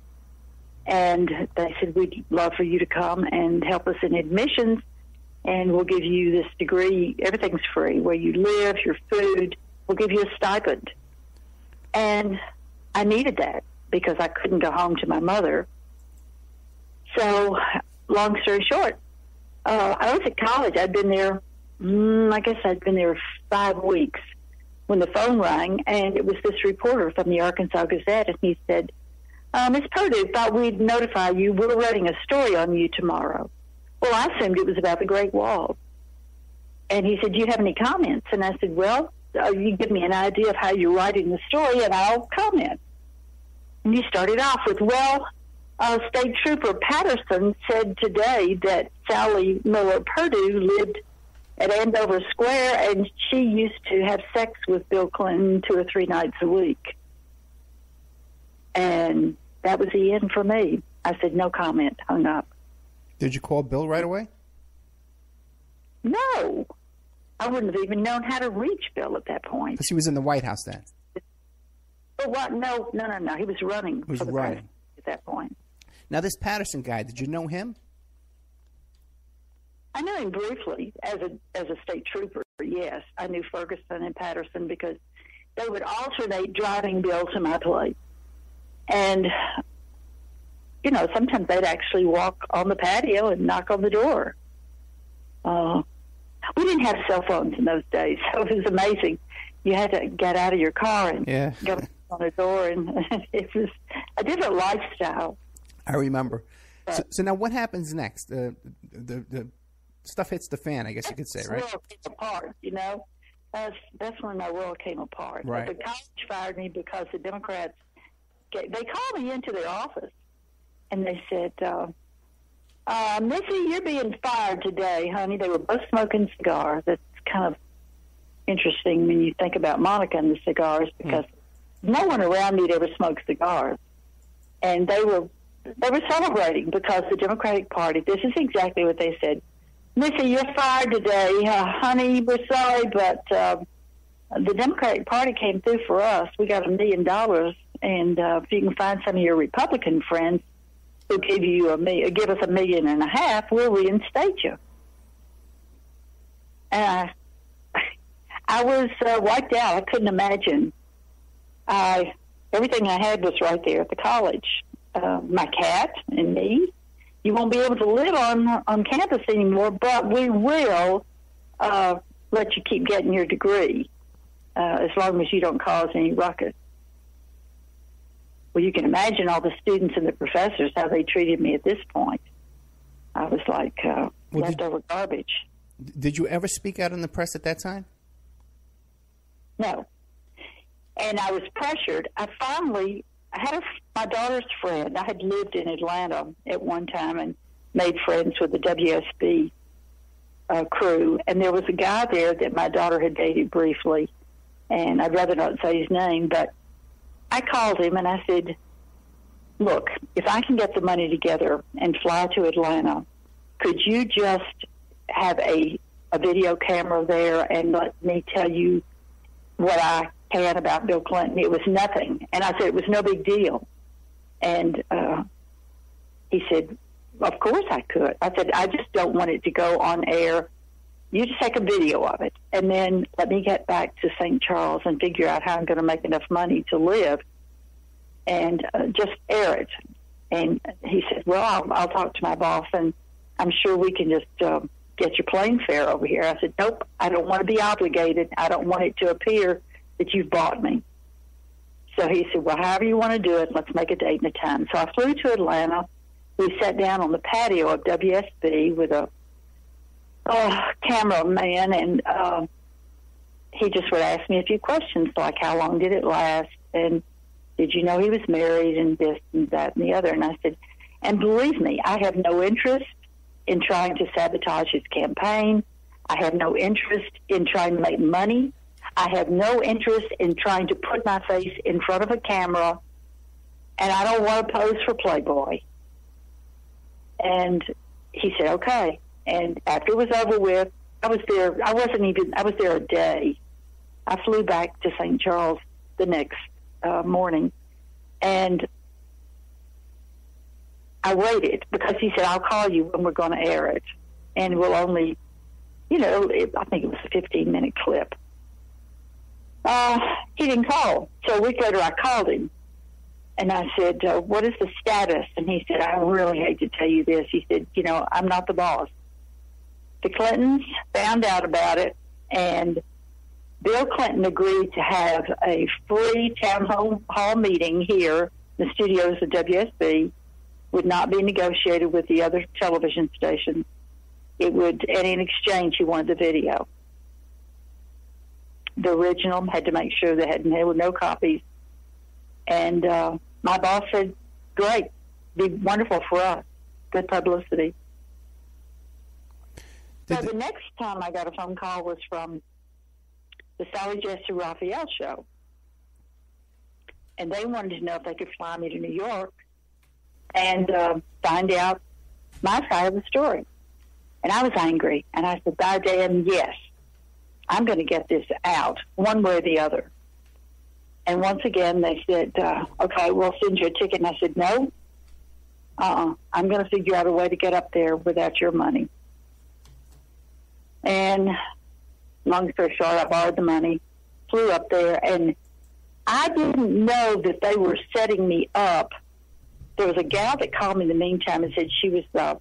And they said, we'd love for you to come and help us in admissions, and we'll give you this degree. Everything's free. Where you live, your food, we'll give you a stipend. And I needed that because I couldn't go home to my mother. So, long story short, I was at college. I'd been there, I guess I'd been there 5 weeks when the phone rang, and it was this reporter from the Arkansas Gazette, and he said, Ms. Purdue, thought we'd notify you. We're writing a story on you tomorrow. Well, I assumed it was about the Great Wall. And he said, do you have any comments? And I said, well, you give me an idea of how you're writing the story, and I'll comment. And he started off with, well, State Trooper Patterson said today that Sally Miller Purdue lived at Andover Square, and she used to have sex with Bill Clinton 2 or 3 nights a week. And that was the end for me. I said, no comment, hung up. Did you call Bill right away? No. I wouldn't have even known how to reach Bill at that point. Because he was in the White House then. But what? No. He was running for the president at that point. Now, this Patterson guy, did you know him? I knew him briefly as a state trooper, yes. I knew Ferguson and Patterson because they would alternate driving Bill to my place. And sometimes they'd actually walk on the patio and knock on the door. We didn't have cell phones in those days, so it was amazing. You had to get out of your car and go on the door, and it was a different lifestyle. I remember. So now what happens next? The stuff hits the fan, I guess you could say, right? The world came apart, That's when my world came apart. Right. The college fired me because the Democrats, they called me into their office, and they said, Missy, you're being fired today, honey. They were both smoking cigars. That's kind of interesting when you think about Monica and the cigars, because no one around me had ever smoked cigars. And they were celebrating because the Democratic Party, this is exactly what they said. Missy, you're fired today. Honey, we're sorry, but the Democratic Party came through for us. We got $1 million, and if you can find some of your Republican friends who give us $1.5 million, we'll reinstate you. And I was wiped out. I couldn't imagine. Everything I had was right there at the college. My cat and me. You won't be able to live on campus anymore, but we will let you keep getting your degree as long as you don't cause any ruckus. Well, you can imagine all the students and the professors, how they treated me at this point. I was like leftover garbage. Did you ever speak out in the press at that time? No. And I was pressured. I had my daughter's friend. I had lived in Atlanta at one time and made friends with the WSB crew. And there was a guy there that my daughter had dated briefly, and I'd rather not say his name, but I called him and I said, look, if I can get the money together and fly to Atlanta, could you just have a video camera there and let me tell you what I can about Bill Clinton? It was nothing. And I said, it was no big deal. And he said, of course I could. I said, I just don't want it to go on air. You just take a video of it, and then let me get back to St. Charles and figure out how I'm going to make enough money to live, and just air it. And he said, well, I'll talk to my boss, and I'm sure we can just get your plane fare over here. I said, nope, I don't want to be obligated. I don't want it to appear that you've bought me. So he said, well, however you want to do it, let's make a date and a time. So I flew to Atlanta. We sat down on the patio of WSB with a cameraman, and he just would ask me a few questions, like how long did it last, and did you know he was married, and this and that and the other. And I said, and believe me, I have no interest in trying to sabotage his campaign. I have no interest in trying to make money. I have no interest in trying to put my face in front of a camera, and I don't want to pose for Playboy. And he said, okay. And after it was over with, I was there a day. I flew back to St. Charles the next morning, and I waited because he said, I'll call you when we're going to air it. And we'll only, I think it was a 15-minute clip. He didn't call. So a week later I called him, and I said, what is the status? And he said, I really hate to tell you this. He said, I'm not the boss. The Clintons found out about it, and Bill Clinton agreed to have a free town hall meeting here. The studios of WSB would not be negotiated with the other television stations. It would, and in exchange, he wanted the video. The original had to make sure there were no copies. And my boss said, great, be wonderful for us, good publicity. So the next time I got a phone call was from the Sally Jesse Raphael show. And they wanted to know if they could fly me to New York and find out my side of the story. And I was angry. And I said, by damn, yes, I'm going to get this out one way or the other. And once again, they said, okay, we'll send you a ticket. And I said, no, I'm going to figure out a way to get up there without your money. And long story short, I borrowed the money, flew up there, and I didn't know that they were setting me up. there was a gal that called me in the meantime and said she was a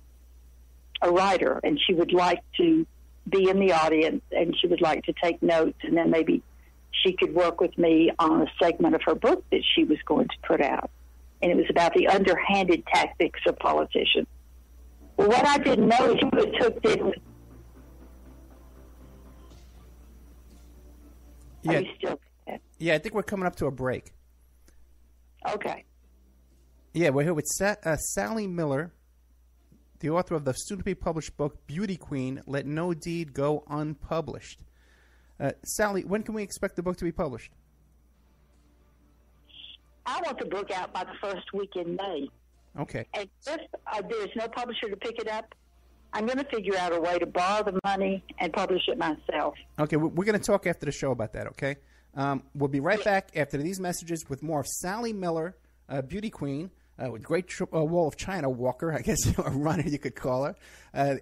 writer, and she would like to be in the audience, and she would like to take notes, and then maybe she could work with me on a segment of her book that she was going to put out. And it was about the underhanded tactics of politicians. Well, what I didn't know is she was hooked in with... Yeah. Are you still... Yeah, I think we're coming up to a break. Okay. Yeah, we're here with Sally Miller, the author of the soon-to-be published book, Beauty Queen, Let No Deed Go Unpublished. Sally, when can we expect the book to be published? I want the book out by the first week in May. Okay. And if there's no publisher to pick it up, I'm going to figure out a way to borrow the money and publish it myself. Okay, we're going to talk after the show about that, okay? We'll be right back after these messages with more of Sally Miller, Beauty Queen, with great Wall of China walker, I guess, a runner you could call her,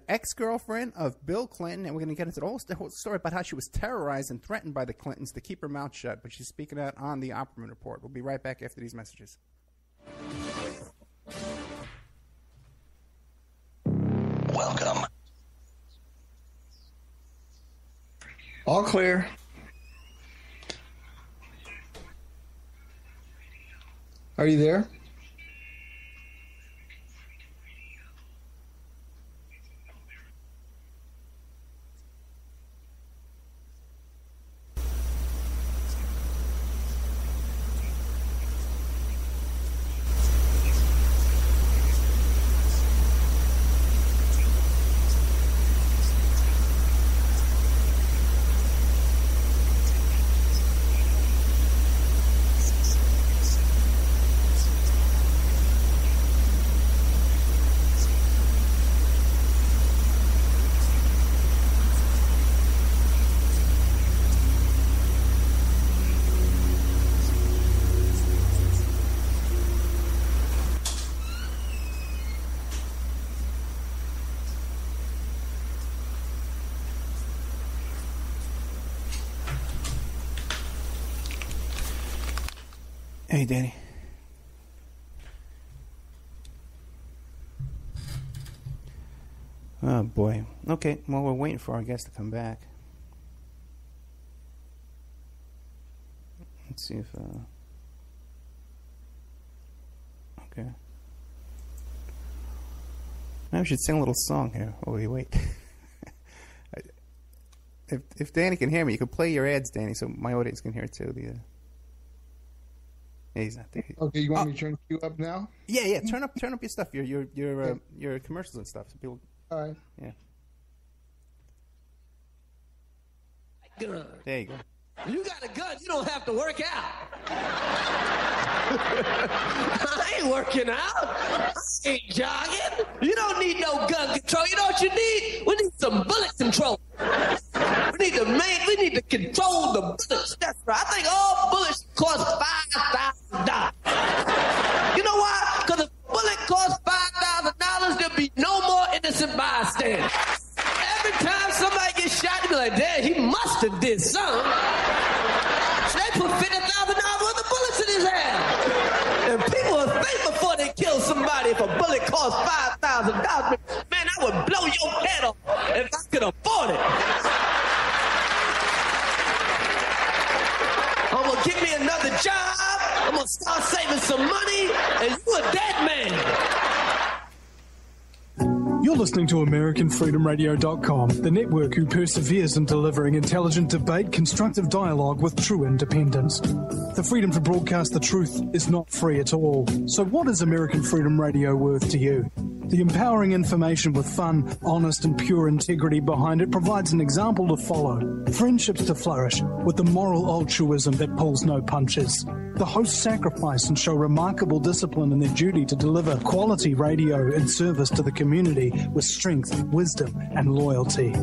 ex-girlfriend of Bill Clinton, and we're going to get into the whole story about how she was terrorized and threatened by the Clintons to keep her mouth shut, but she's speaking out on the Opperman Report. We'll be right back after these messages. Welcome. All clear. Are you there? Hey, Danny. Oh, boy. Okay, well, we're waiting for our guest to come back. Let's see if... Okay. Maybe we should sing a little song here while we wait. If Danny can hear me, you can play your ads, Danny, so my audience can hear it too. Yeah, he's not there. Okay, you want me to turn you up now? Yeah. Turn up your stuff. Your commercials and stuff. So people. All right. Yeah. Gun. There you go. You got a gun, you don't have to work out. I ain't working out. I ain't jogging. You don't need no gun control. You know what you need? We need some bullet control. We need to control the bullets. That's right. I think all bullets cost $5,000. You know why? Because if a bullet costs $5,000, there'll be no more innocent bystanders. Every time somebody gets shot, they be like, "Dad, he must have did something." So they put $50,000 worth of bullets in his head. And people will think before they kill somebody if a bullet costs $5,000. Man, I would blow your head off if I could afford it. I'm going to give me another job. I'm going to start saving some money. And you a dead man. You're listening to AmericanFreedomRadio.com, the network who perseveres in delivering intelligent debate, constructive dialogue with true independence. The freedom to broadcast the truth is not free at all. So what is American Freedom Radio worth to you? The empowering information with fun, honest and pure integrity behind it provides an example to follow. Friendships to flourish with the moral altruism that pulls no punches. The hosts sacrifice and show remarkable discipline in their duty to deliver quality radio in service to the community with strength, wisdom, and loyalty.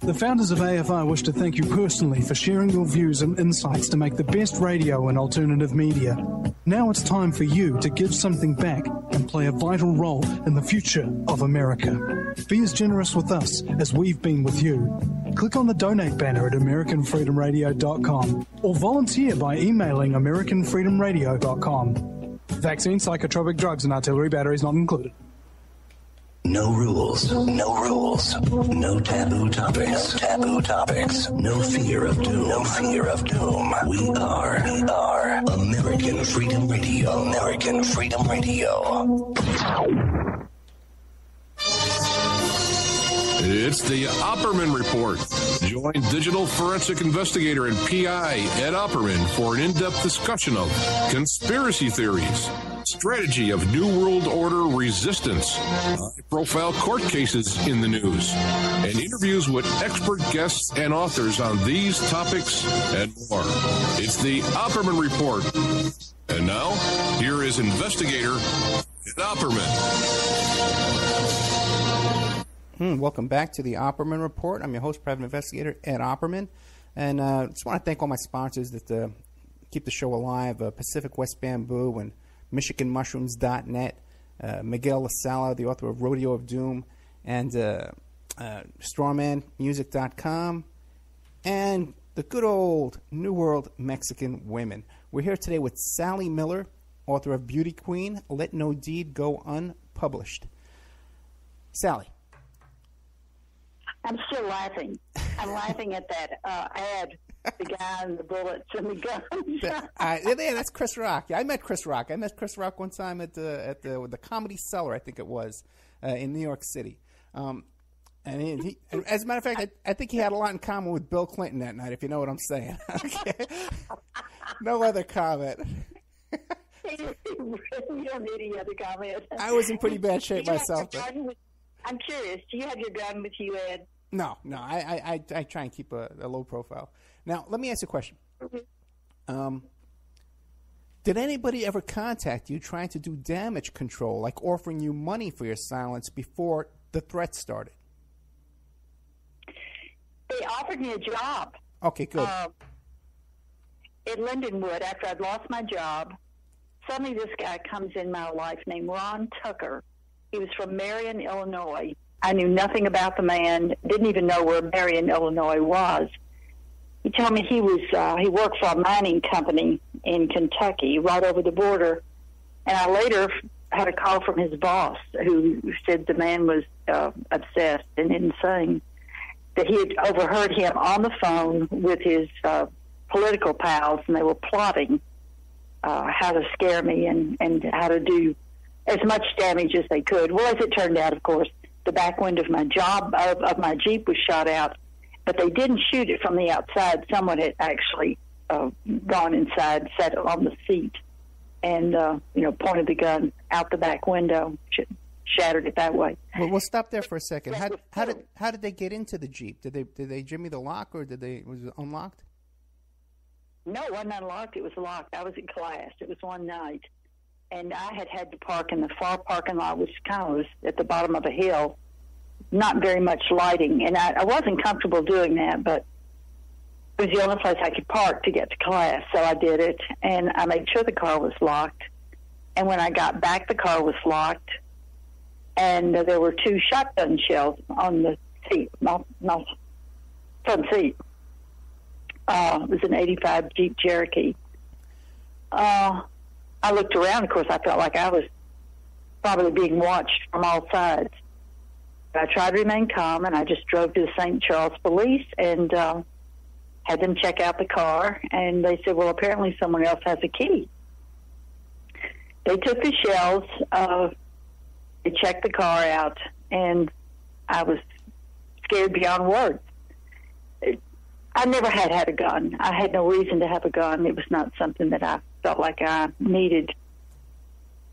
The founders of AFR wish to thank you personally for sharing your views and insights to make the best radio and alternative media. Now it's time for you to give something back and play a vital role in the future of America. Be as generous with us as we've been with you. Click on the donate banner at AmericanFreedomRadio.com or volunteer by emailing AmericanFreedomRadio.com. Vaccine, psychotropic drugs, and artillery batteries not included. No rules, no rules, no taboo topics, no fear of doom, We are American Freedom Radio, It's the Opperman Report. Join digital forensic investigator and PI Ed Opperman for an in-depth discussion of conspiracy theories, strategy of New World Order resistance, high-profile court cases in the news, and interviews with expert guests and authors on these topics and more. It's the Opperman Report. And now, here is investigator Ed Opperman. Welcome back to the Opperman Report. I'm your host, private investigator Ed Opperman. And just want to thank all my sponsors that keep the show alive, Pacific West Bamboo and MichiganMushrooms.net, Miguel LaSala, the author of Rodeo of Doom, and StrawmanMusic.com, and the good old New World Mexican Women. We're here today with Sally Miller, author of Beauty Queen, Let No Deed Go Unpublished. Sally. I'm still laughing. I'm laughing at that ad, the guy and the bullets and the guns. That's Chris Rock. Yeah, I met Chris Rock. I met Chris Rock one time at the Comedy Cellar, I think it was, in New York City. And he, as a matter of fact, I think he had a lot in common with Bill Clinton that night, if you know what I'm saying. Okay. No other comment. You don't need any other comment. I was in pretty bad shape myself. I'm curious. Do you have your gun with you, Ed? No. I try and keep a low profile. Now, let me ask you a question. Did anybody ever contact you trying to do damage control, like offering you money for your silence before the threat started? They offered me a job. Okay, good. At Lindenwood, after I'd lost my job, suddenly this guy comes in my life named Ron Tucker. He was from Marion, Illinois. I knew nothing about the man, didn't even know where Marion, Illinois was. He told me he worked for a mining company in Kentucky, right over the border. And I later had a call from his boss, who said the man was obsessed and insane, that he had overheard him on the phone with his political pals, and they were plotting how to scare me and how to do as much damage as they could. Well, as it turned out, of course, the back window of my my Jeep was shot out, but they didn't shoot it from the outside. Someone had actually gone inside, sat on the seat, and pointed the gun out the back window, shattered it that way. Well, we'll stop there for a second. How did they get into the Jeep? Did they jimmy the lock, or was it unlocked? No, it wasn't unlocked. It was locked. I was in class. It was one night. And I had to park in the far parking lot, which kind of was at the bottom of a hill, not very much lighting. And I wasn't comfortable doing that, but it was the only place I could park to get to class. So I did it, and I made sure the car was locked. And when I got back, the car was locked, and there were 2 shotgun shells on the seat, my front seat. It was an 85 Jeep Cherokee. I looked around. Of course, I felt like I was probably being watched from all sides. I tried to remain calm, and I just drove to the St. Charles police and had them check out the car. And they said, well, apparently someone else has a key. They took the shells. They checked the car out, and I was scared beyond words. I never had a gun. I had no reason to have a gun. It was not something that I felt like I needed.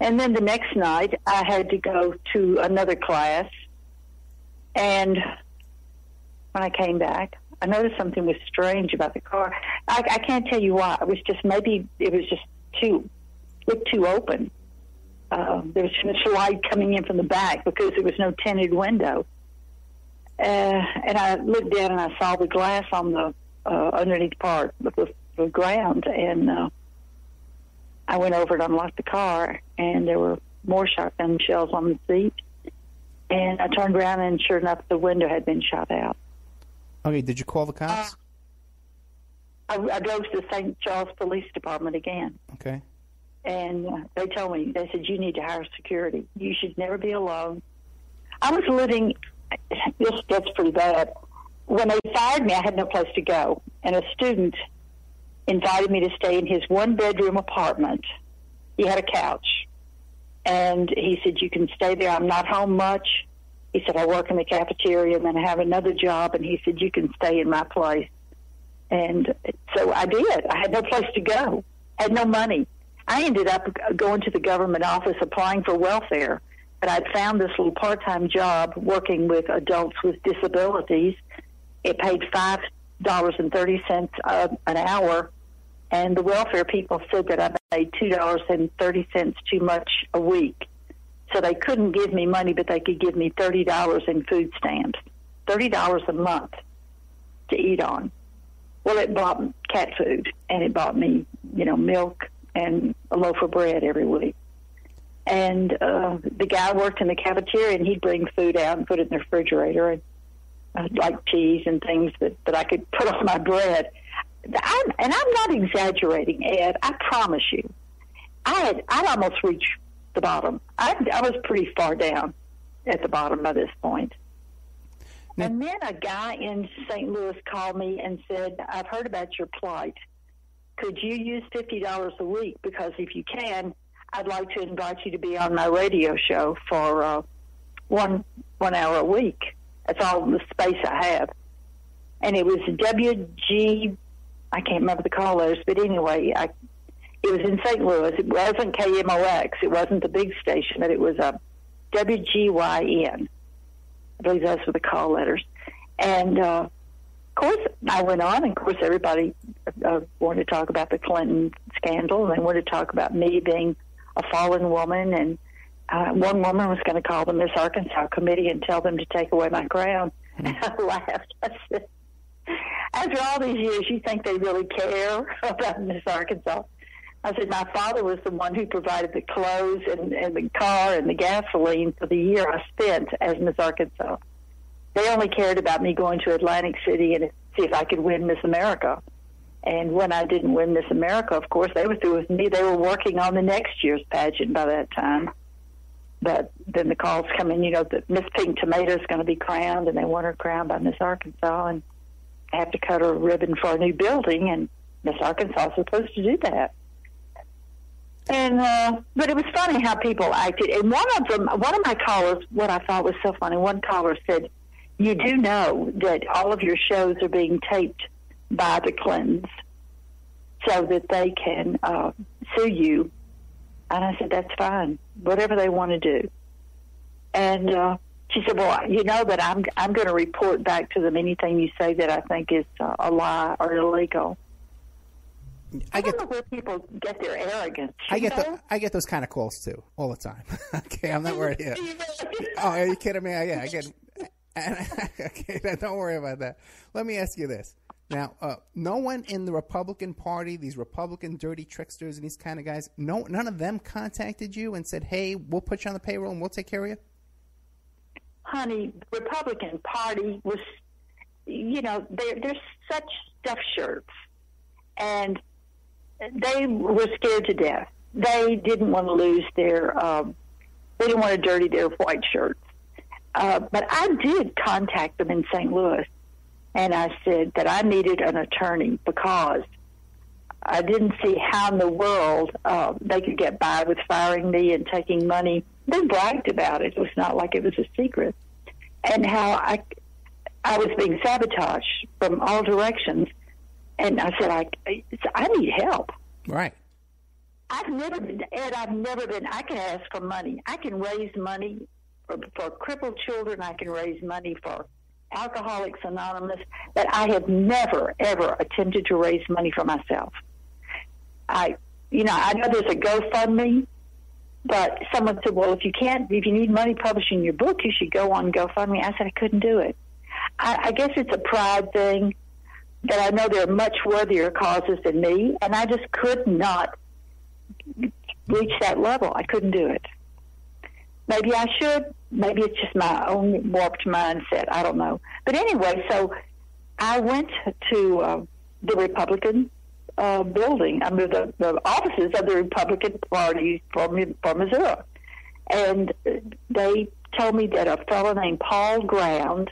And then the next night, I had to go to another class. And when I came back, I noticed something was strange about the car. I can't tell you why. It was just looked too open. There was too much light coming in from the back because there was no tinted window. And I looked down and I saw the glass on the underneath part of the ground, and I went over and unlocked the car, and there were more shotgun shells on the seat. And I turned around, and sure enough, the window had been shot out. Okay, did you call the cops? I drove to the St. Charles Police Department again. Okay. and they told me, they said, you need to hire security. You should never be alone. I was living, this gets pretty bad. When they fired me, I had no place to go, and a student invited me to stay in his one-bedroom apartment. He had a couch, and he said, you can stay there. I'm not home much. He said, I work in the cafeteria, and then I have another job, and he said, you can stay in my place. And so I did. I had no place to go. I had no money. I ended up going to the government office applying for welfare, but I'd found this little part-time job working with adults with disabilities. It paid $5.30 an hour, and the welfare people said that I made $2.30 too much a week. So they couldn't give me money, but they could give me $30 in food stamps, $30 a month to eat on. Well, it bought cat food, and it bought me, milk and a loaf of bread every week. And the guy worked in the cafeteria, and he'd bring food out and put it in the refrigerator, and like cheese and things that I could put on my bread. I'm not exaggerating, Ed. I promise you. I'd almost reached the bottom. I was pretty far down at the bottom by this point. And then a guy in St. Louis called me and said, I've heard about your plight. Could you use $50 a week? Because if you can, I'd like to invite you to be on my radio show for 1 hour a week. That's all the space I have. And it was WG, I can't remember the call letters, but anyway, it was in St. Louis. It wasn't KMOX. It wasn't the big station, but it was WGYN. I believe those were the call letters. And, of course, I went on, and, of course, everybody wanted to talk about the Clinton scandal, and they wanted to talk about me being a fallen woman. And one woman was going to call the Miss Arkansas Committee and tell them to take away my crown. And I laughed. I said, after all these years, you think they really care about Miss Arkansas? I said, my father was the one who provided the clothes and the car and the gasoline for the year I spent as Miss Arkansas. They only cared about me going to Atlantic City and see if I could win Miss America. And when I didn't win Miss America, of course, they were through with me. They were working on the next year's pageant by that time. But then the calls come in, that Miss Pink Tomato is going to be crowned, and they want her crowned by Miss Arkansas, and I have to cut her a ribbon for a new building, and Miss Arkansas is supposed to do that. And but it was funny how people acted. And one of my callers, what I thought was so funny, one caller said, you do know that all of your shows are being taped by the Clintons so that they can sue you. And I said, that's fine, whatever they want to do. And she said, well, you know that I'm going to report back to them anything you say that I think is a lie or illegal. I don't know where people get their arrogance. I get those kind of calls too all the time. Okay, I'm not worried. Yeah. Oh, are you kidding me? Yeah, I get. Okay, don't worry about that. Let me ask you this. Now, no one in the Republican Party, these Republican dirty tricksters and these kind of guys, none of them contacted you and said, "Hey, we'll put you on the payroll and we'll take care of you." Honey, the Republican Party was, they're such stuffed shirts, and they were scared to death. They didn't want to lose their, they didn't want to dirty their white shirts. But I did contact them in St. Louis, and I said that I needed an attorney because I didn't see how in the world they could get by with firing me and taking money. They bragged about it. It was not like it was a secret. And how I was being sabotaged from all directions. And I said, I need help. Right. I've never been, I can ask for money. I can raise money for crippled children. I can raise money for Alcoholics Anonymous. But I have never, ever attempted to raise money for myself. I know there's a GoFundMe, but someone said, well, if you need money publishing your book, you should go on GoFundMe. I said, I couldn't do it. I guess it's a pride thing. That I know there are much worthier causes than me, and I just could not reach that level. I couldn't do it. Maybe I should. Maybe it's just my own warped mindset. I don't know. But anyway, so I went to the Republican building, the offices of the Republican Party for Missouri. And they told me that a fellow named Paul Ground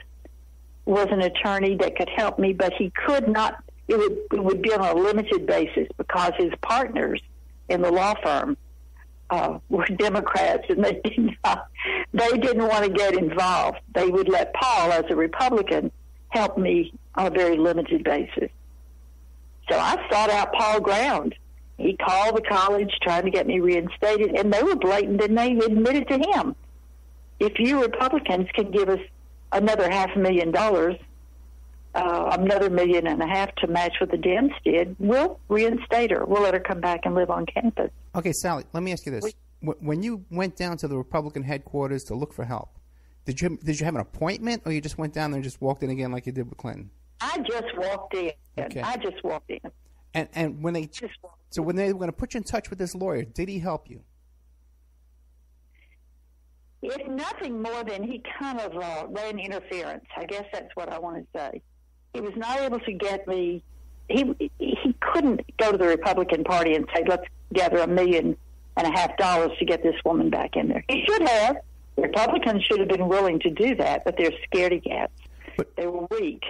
was an attorney that could help me, but he could not. It would be on a limited basis because his partners in the law firm were Democrats, and they didn't want to get involved. They would let Paul, as a Republican, help me on a very limited basis. So I sought out Paul Ground. He called the college trying to get me reinstated, and they were blatant, and they admitted to him, if you Republicans can give us another $500,000, another $1.5 million to match what the Dems did, we'll reinstate her. We'll let her come back and live on campus. Okay, Sally, let me ask you this. When you went down to the Republican headquarters to look for help, did you have an appointment, or you just went down there and just walked in again like you did with Clinton? I just walked in. Okay. I just walked in. And when they when they were going to put you in touch with this lawyer, did he help you? If nothing more than he kind of ran interference. I guess that's what I want to say. He was not able to get me. He couldn't go to the Republican Party and say, let's gather $1.5 million to get this woman back in there. He should have. Republicans should have been willing to do that, but they're scaredy cats. They were weak.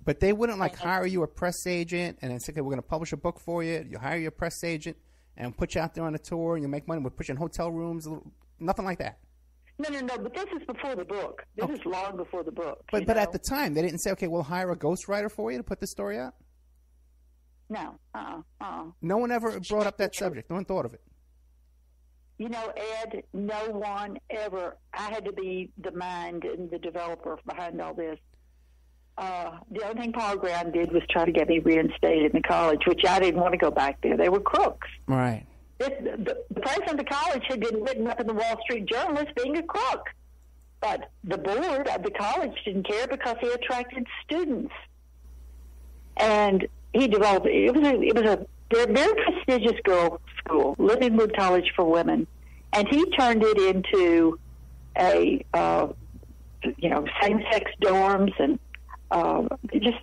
But they wouldn't hire you a press agent and then say, okay, we're going to publish a book for you. You hire your press agent and put you out there on a tour and you make money. We'll put you in hotel rooms. Nothing like that. No. But this is before the book. This is long before the book. But at the time, they didn't say, okay, we'll hire a ghostwriter for you to put the story out? No. No one ever brought up that subject. No one thought of it. You know, Ed, no one ever. I had to be the mind and the developer behind all this. The only thing Paul Ground did was try to get me reinstated in the college, which I didn't want to go back there. They were crooks. Right. The president of the college had been written up in the Wall Street Journal as being a crook. But the board of the college didn't care because he attracted students. And he developed, it was a very prestigious girls' school, Lindenwood College for Women. And he turned it into a, same-sex dorms and just,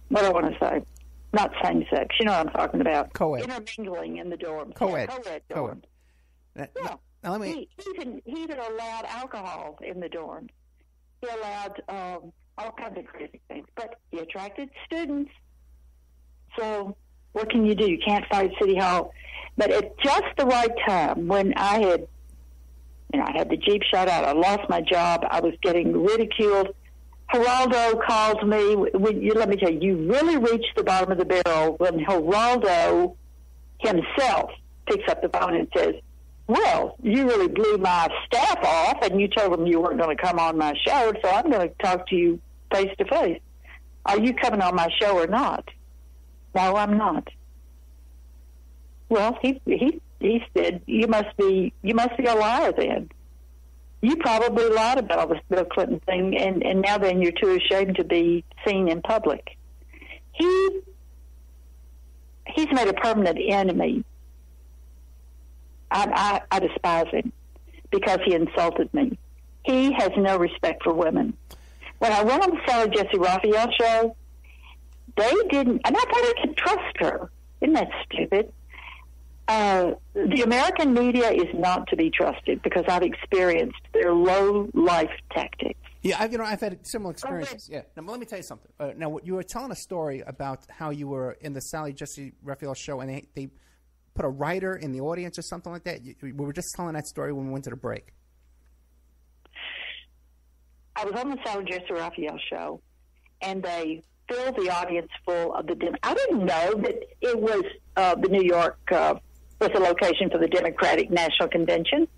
what do I want to say? Not same-sex. You know what I'm talking about. Co-ed. Intermingling in the dorms. Co-ed. Yeah, co-ed dorms. Now let me... He even allowed alcohol in the dorms. He allowed all kinds of crazy things. But he attracted students. So what can you do? You can't fight City Hall. But at just the right time, when I had the Jeep shot out, I lost my job, I was getting ridiculed, Geraldo calls me. Let me tell you, you really reach the bottom of the barrel when Geraldo himself picks up the phone and says, well, you really blew my staff off, and you told them you weren't going to come on my show, so I'm going to talk to you face to face. Are you coming on my show or not? No, I'm not. Well, he said, you must be a liar then. You probably lied about this Bill Clinton thing, and now then you're too ashamed to be seen in public. He's made a permanent enemy. I despise him because he insulted me. He has no respect for women. When I went on the Sarah Jesse Raphael show, they didn't, and I thought I could trust her. Isn't that stupid? The American media is not to be trusted because I've experienced their low-life tactics. Yeah, I've had similar experiences. Yeah. Now, let me tell you something. Now, you were telling a story about how you were in the Sally Jesse Raphael show, and they put a writer in the audience or something like that. We were just telling that story when we went to the break. I was on the Sally Jesse Raphael show, and they filled the audience full of the I didn't know that it was the New York was the location for the Democratic National Convention.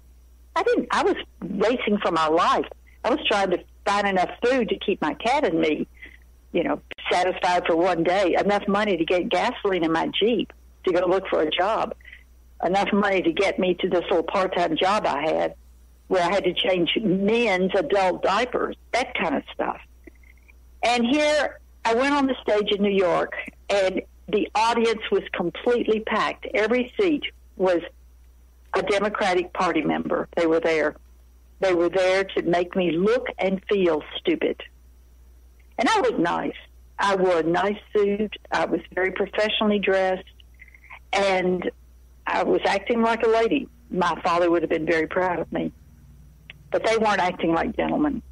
I was racing for my life. I was trying to find enough food to keep my cat and me, satisfied for one day, enough money to get gasoline in my Jeep to go look for a job, enough money to get me to this little part-time job I had where I had to change men's adult diapers, that kind of stuff. And here I went on the stage in New York, and the audience was completely packed. Every seat was a Democratic Party member. They were there. They were there to make me look and feel stupid. And I looked nice. I wore a nice suit. I was very professionally dressed, and I was acting like a lady. My father would have been very proud of me. But they weren't acting like gentlemen.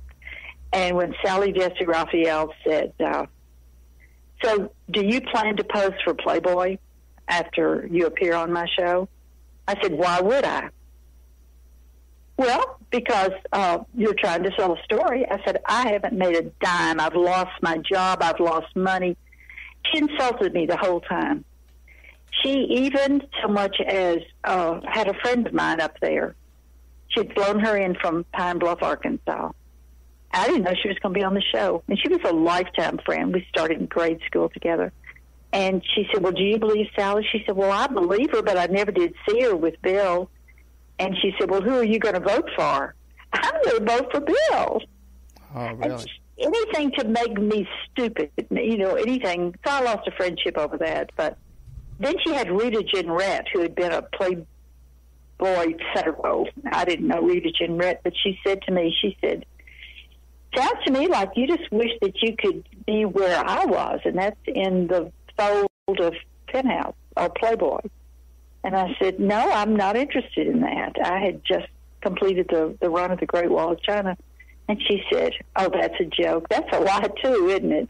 And when Sally Jesse Raphael said, so do you plan to pose for Playboy after you appear on my show? I said, why would I? Well, because you're trying to sell a story. I said, I haven't made a dime. I've lost my job. I've lost money. She insulted me the whole time. She even so much as had a friend of mine up there. She'd flown her in from Pine Bluff, Arkansas. I didn't know she was going to be on the show. And she was a lifetime friend. We started in grade school together. And she said, well, do you believe Sally? She said, well, I believe her, but I never did see her with Bill. And she said, well, who are you going to vote for? I'm going to vote for Bill. Oh, really? And anything to make me stupid, anything. So I lost a friendship over that. But then she had Rita Jenrette, who had been a Playboy pharaoh. I didn't know Rita Jenrette, but she said to me, sounds to me like you just wish that you could be where I was, and that's in the fold of Penthouse or Playboy. And I said, no, I'm not interested in that. I had just completed the run of the Great Wall of China. And she said, oh, that's a joke. That's a lie, too, isn't it?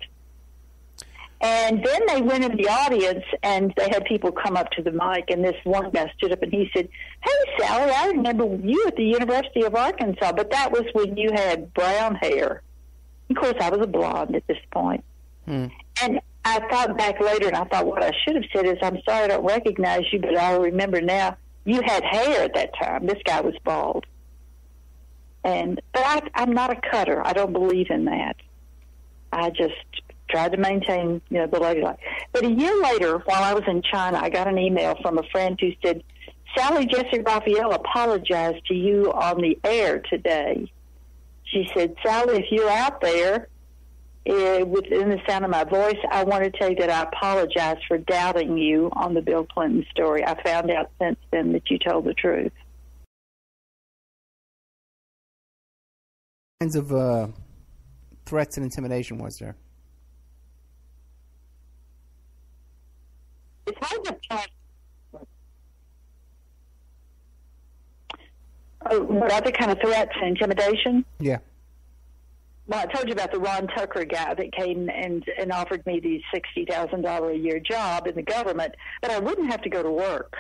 And then they went in the audience, and they had people come up to the mic, and this one guy stood up, and he said, hey, Sally, I remember you at the University of Arkansas, but that was when you had brown hair. Of course, I was a blonde at this point. And I thought back later, and I thought what I should have said is, I'm sorry I don't recognize you, but I remember now you had hair at that time. This guy was bald. But I'm not a cutter. I don't believe in that. I just tried to maintain, the ladylike. But a year later, while I was in China, I got an email from a friend who said, Sally Jesse Raphael apologized to you on the air today. She said, Sally, if you're out there, within the sound of my voice, I want to tell you that I apologize for doubting you on the Bill Clinton story. I found out since then that you told the truth. What kinds of threats and intimidation was there? It's hard to tell. What other kind of threats and intimidation? Yeah. Well, I told you about the Ron Tucker guy that came and offered me the $60,000 a year job in the government, but I wouldn't have to go to work.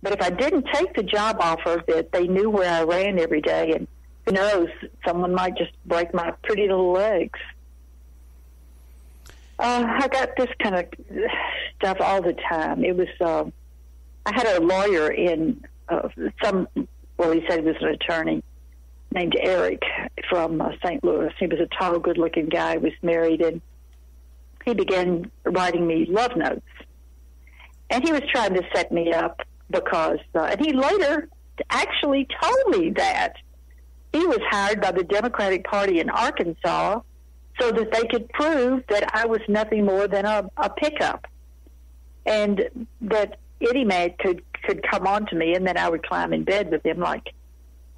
But if I didn't take the job offer, that they knew where I ran every day, and who knows, someone might just break my pretty little legs. I got this kind of stuff all the time. It was, I had a lawyer in he said he was an attorney, named Eric from St. Louis. He was a tall, good-looking guy, was married, and he began writing me love notes. And he was trying to set me up because, and he later actually told me that he was hired by the Democratic Party in Arkansas so that they could prove that I was nothing more than a pickup, and that any man could come on to me, and then I would climb in bed with him like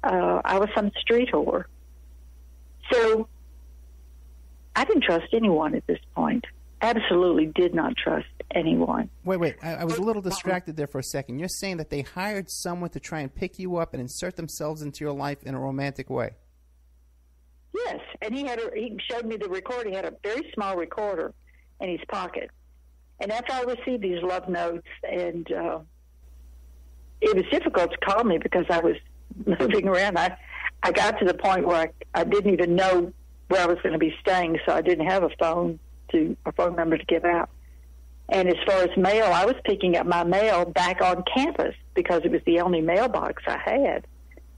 I was some street whore. So I didn't trust anyone at this point. Absolutely did not trust anyone. Wait. I was a little distracted there for a second. You're saying that they hired someone to try and pick you up and insert themselves into your life in a romantic way? Yes, and he showed me the recorder. He had a very small recorder in his pocket. And after I received these love notes, and it was difficult to call me because I was moving around. I got to the point where I didn't even know where I was going to be staying, so I didn't have a phone number to give out. And as far as mail, I was picking up my mail back on campus because it was the only mailbox I had.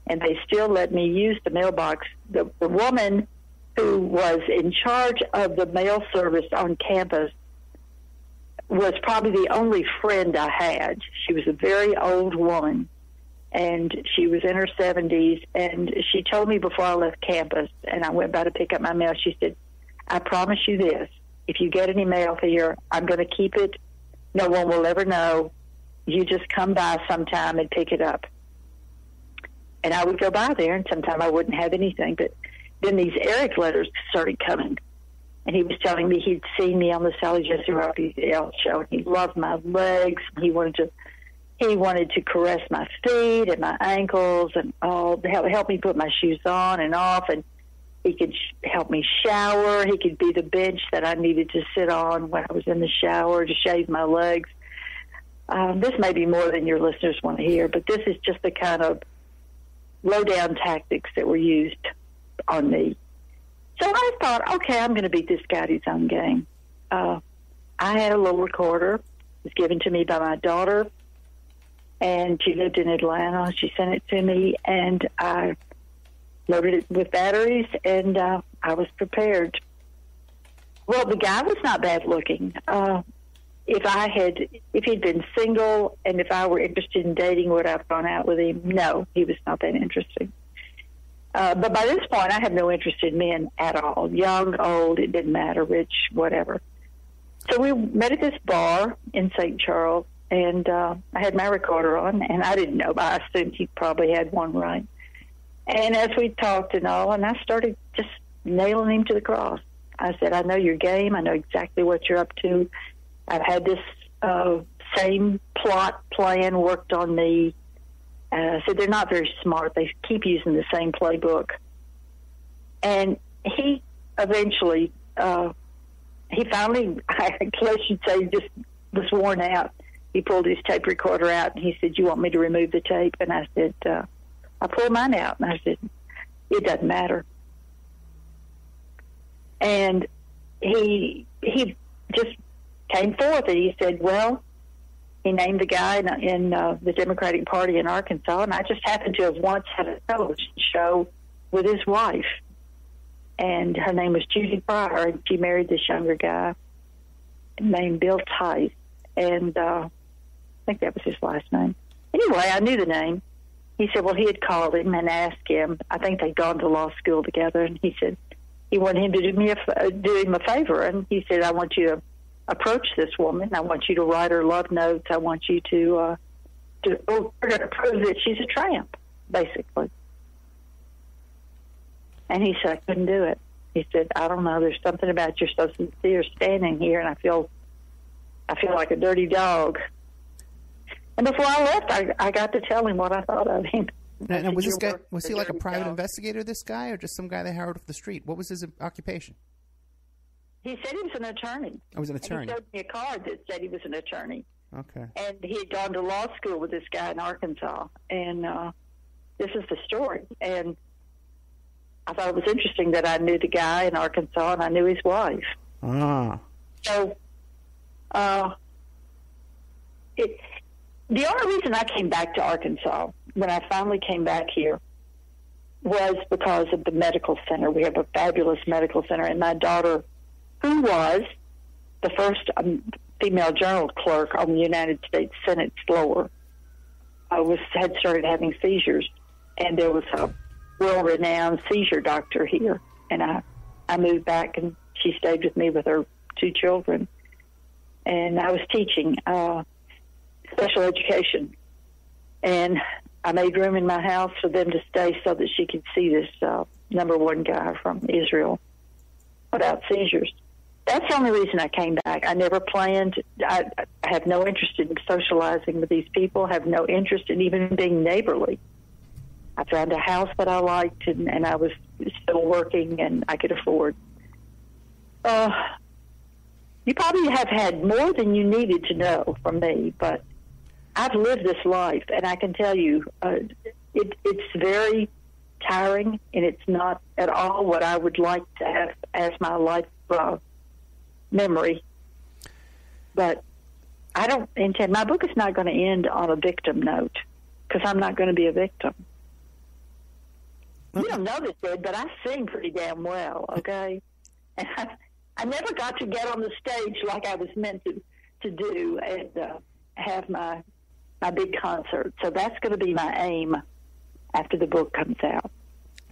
And they still let me use the mailbox. The woman who was in charge of the mail service on campus was probably the only friend I had. She was a very old woman, and she was in her 70s, and she told me before I left campus, and I went by to pick up my mail, she said, I promise you this, if you get any mail here, I'm going to keep it. No one will ever know. You just come by sometime and pick it up. And I would go by there, and sometime I wouldn't have anything, but then these Eric letters started coming. And he was telling me he'd seen me on the Sally Jesse Raphael show, and he loved my legs. He wanted to caress my feet and my ankles and all, help me put my shoes on and off, and he could help me shower. He could be the bench that I needed to sit on when I was in the shower to shave my legs. This may be more than your listeners want to hear, but this is just the kind of low-down tactics that were used on me. So I thought, okay, I'm going to beat this guy at his own game. I had a little recorder. It was given to me by my daughter, and she lived in Atlanta. She sent it to me, and I loaded it with batteries, and I was prepared. Well, the guy was not bad looking. If he'd been single and if I were interested in dating, would I have gone out with him? No, he was not that interesting. But by this point, I had no interest in men at all. Young, old, it didn't matter, rich, whatever. So we met at this bar in St. Charles, and I had my recorder on, and I didn't know, but I assumed he probably had one right. And as we talked and all, and I started just nailing him to the cross. I said, I know your game. I know exactly what you're up to. I've had this same plot plan worked on me. So they're not very smart. They keep using the same playbook. And he eventually, he finally, I should say, just was worn out. He pulled his tape recorder out, and he said, you want me to remove the tape? And I said, I pulled mine out. And I said, it doesn't matter. And he just came forth, and he said, well, he named the guy in the Democratic Party in Arkansas, and I just happened to have once had a television show with his wife, and her name was Judy Pryor, and she married this younger guy named Bill Tice, and I think that was his last name. Anyway, I knew the name. He said, well, he had called him and asked him. I think they'd gone to law school together, and he said he wanted him to do him a favor, and he said, I want you to approach this woman. I want you to write her love notes. I want you to prove that she's a tramp, basically. And he said, I couldn't do it. He said, I don't know. There's something about you're so sincere standing here, and I feel like a dirty dog. And before I left, I got to tell him what I thought of him. Now was he like a private investigator, this guy, or just some guy they hired off the street? What was his occupation? He said he was an attorney. I was an attorney. And he showed me a card that said he was an attorney. Okay. And he had gone to law school with this guy in Arkansas. And this is the story. And I thought it was interesting that I knew the guy in Arkansas and I knew his wife. Ah. So the only reason I came back to Arkansas when I finally came back here was because of the medical center. We have a fabulous medical center, and my daughter, who was the first female journal clerk on the United States Senate floor, had started having seizures, and there was a world-renowned seizure doctor here, and I moved back, and she stayed with me with her 2 children, and I was teaching special education, and I made room in my house for them to stay so that she could see this number 1 guy from Israel about seizures. That's the only reason I came back. I never planned. I have no interest in socializing with these people, have no interest in even being neighborly. I found a house that I liked, and I was still working, and I could afford. You probably have had more than you needed to know from me, but I've lived this life, and I can tell you it's very tiring, and it's not at all what I would like to have as my life memory. But I don't intend, my book is not going to end on a victim note, because I'm not going to be a victim. You don't know this, Ed, but I sing pretty damn well, okay? And I never got to get on the stage like I was meant to do and have my big concert. So that's going to be my aim after the book comes out.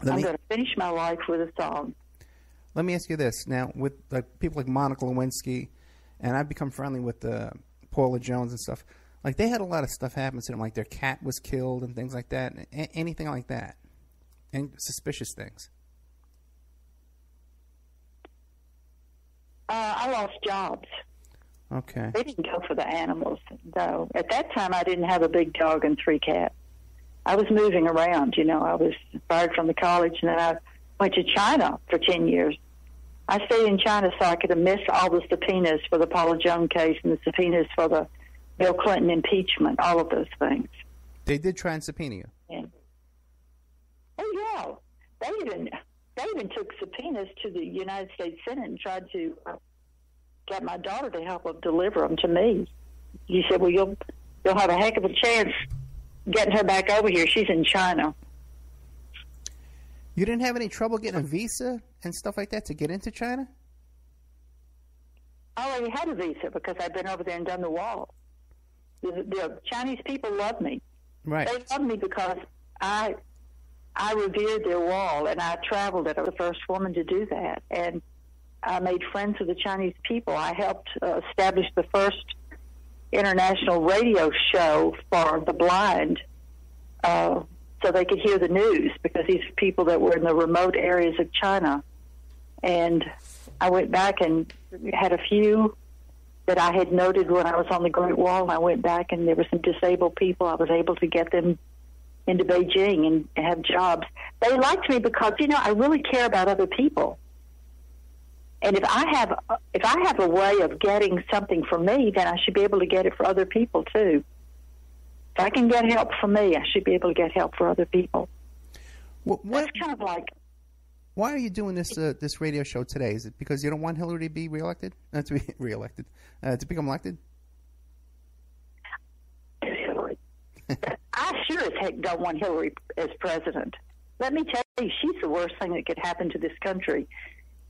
I'm going to finish my life with a song. Let me ask you this. Now, with people like Monica Lewinsky, and I've become friendly with Paula Jones and stuff, like they had a lot of stuff happen to them, like their cat was killed and things like that, anything like that, and suspicious things. I lost jobs. Okay. They didn't go for the animals, though. At that time, I didn't have a big dog and 3 cats. I was moving around, you know. I was fired from the college, and then I went to China for 10 years. I stayed in China so I could miss all the subpoenas for the Paula Jones case and the subpoenas for the Bill Clinton impeachment, all of those things. They did try and subpoena you. Yeah. Oh, yeah. They even took subpoenas to the United States Senate and tried to get my daughter to help them deliver them to me. He said, well, you'll have a heck of a chance getting her back over here. She's in China. You didn't have any trouble getting a visa and stuff like that to get into China? I already had a visa because I'd been over there and done the wall. The Chinese people love me. Right. They love me because I revered their wall, and I traveled it. I was the first woman to do that. And I made friends with the Chinese people. I helped establish the first international radio show for the blind so they could hear the news, because these are people that were in the remote areas of China. And I went back and had a few that I had noted when I was on the Great Wall, and I went back and there were some disabled people. I was able to get them into Beijing and have jobs. They liked me because, you know, I really care about other people. And if I have a way of getting something for me, then I should be able to get it for other people too. If I can get help for me, I should be able to get help for other people. That's kind of like. Why are you doing this this radio show today? Is it because you don't want Hillary to be reelected? To be reelected, to become elected? Hillary. I sure as heck don't want Hillary as president. Let me tell you, she's the worst thing that could happen to this country.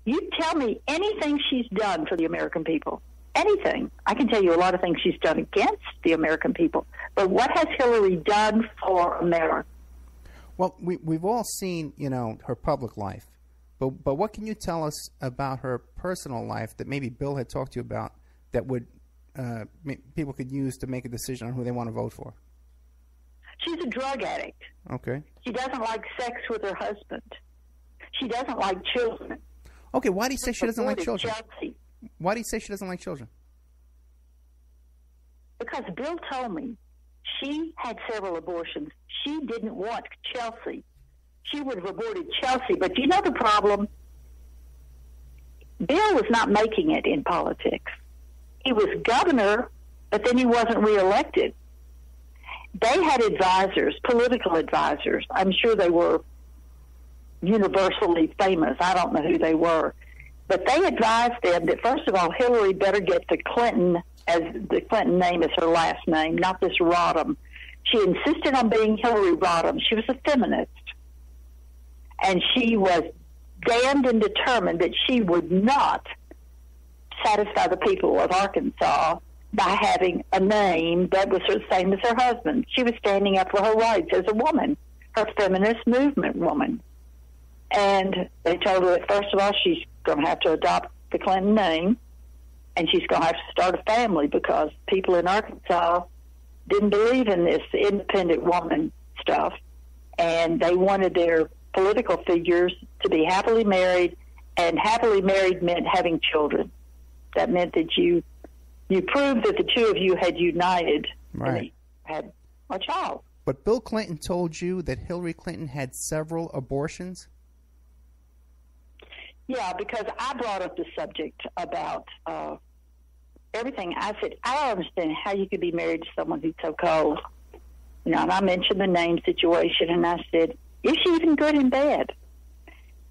You tell me anything she's done for the American people. Anything. I can tell you a lot of things she's done against the American people. But what has Hillary done for America? Well, we've all seen, you know, her public life. But what can you tell us about her personal life that maybe Bill had talked to you about that would people could use to make a decision on who they want to vote for? She's a drug addict. Okay. She doesn't like sex with her husband. She doesn't like children. Okay, why do you say she doesn't like children? Chelsea. Why do you say she doesn't like children? Because Bill told me she had several abortions. She didn't want Chelsea. She would have aborted Chelsea. But do you know the problem? Bill was not making it in politics. He was governor, but then he wasn't reelected. They had advisors, political advisors. I'm sure they were universally famous. I don't know who they were. But they advised them that, first of all, Hillary better get the Clinton, as the Clinton name is her last name, not this Rodham. She insisted on being Hillary Rodham. She was a feminist. And she was damned and determined that she would not satisfy the people of Arkansas by having a name that was the same as her husband. She was standing up for her rights as a woman, her feminist movement woman. And they told her that, first of all, she's going to have to adopt the Clinton name, and she's going to have to start a family because people in Arkansas didn't believe in this independent woman stuff, and they wanted their political figures to be happily married, and happily married meant having children. That meant that you proved that the two of you had united, right, and had a child. But Bill Clinton told you that Hillary Clinton had several abortions? Yeah, because I brought up the subject about everything. I said, I don't understand how you could be married to someone who's so cold. You know, and I mentioned the name situation, and I said, is she even good in bed?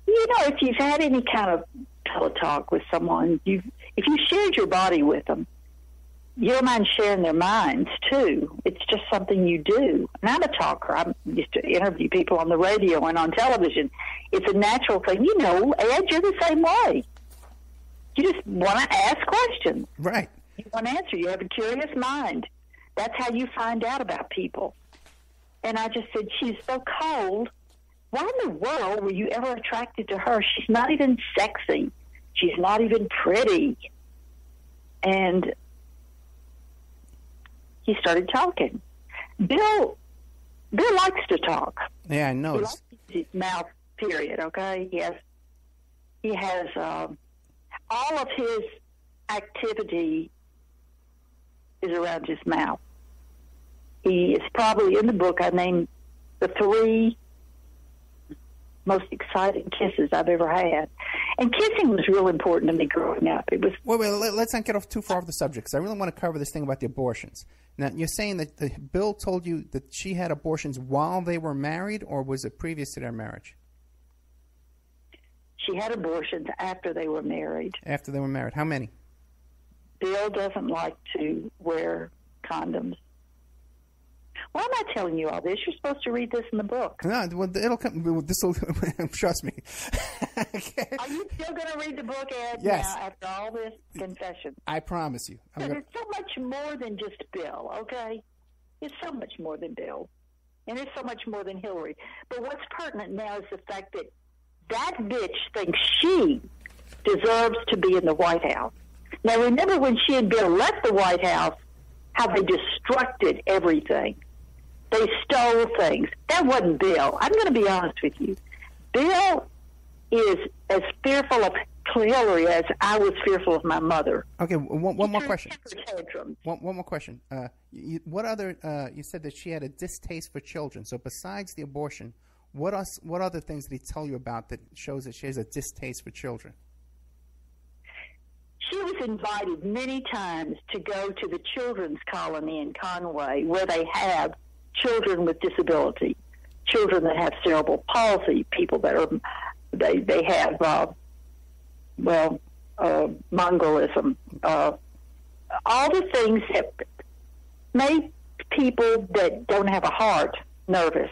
You know, if you've had any kind of pillow talk with someone, if you shared your body with them, you don't mind sharing their minds, too. It's just something you do. And I'm a talker. I used to interview people on the radio and on television. It's a natural thing. You know, Ed, you're the same way. You just want to ask questions. Right. You want to answer. You have a curious mind. That's how you find out about people. And I just said, she's so cold. Why in the world were you ever attracted to her? She's not even sexy. She's not even pretty. And he started talking. Bill likes to talk. Yeah, I know. He likes his mouth, period, okay? He has all of his activity is around his mouth. He is probably, in the book, I named the 3 most exciting kisses I've ever had. And kissing was real important to me growing up. It was. Wait, let's not get off too far off the subject, because I really want to cover this thing about the abortions. Now, you're saying that the bill told you that she had abortions while they were married, or was it previous to their marriage? She had abortions after they were married. After they were married. How many? Bill doesn't like to wear condoms. Why am I telling you all this? You're supposed to read this in the book. No, well, it'll come. This will trust me. Are you still going to read the book, Ed? Yes. Now, after all this confession? I promise you. It's so much more than just Bill. Okay, it's so much more than Bill, and it's so much more than Hillary. But what's pertinent now is the fact that that bitch thinks she deserves to be in the White House. Now, remember when she and Bill left the White House, how they destructed everything. They stole things. That wasn't Bill. I'm going to be honest with you. Bill is as fearful of Hillary as I was fearful of my mother. Okay, one more question. Tantrums. One more question. What other? You said that she had a distaste for children. So besides the abortion, what other things did he tell you about that shows that she has a distaste for children? She was invited many times to go to the children's colony in Conway, where they have children with disability, children that have cerebral palsy, people that are they have Mongolism, all the things that make people that don't have a heart nervous.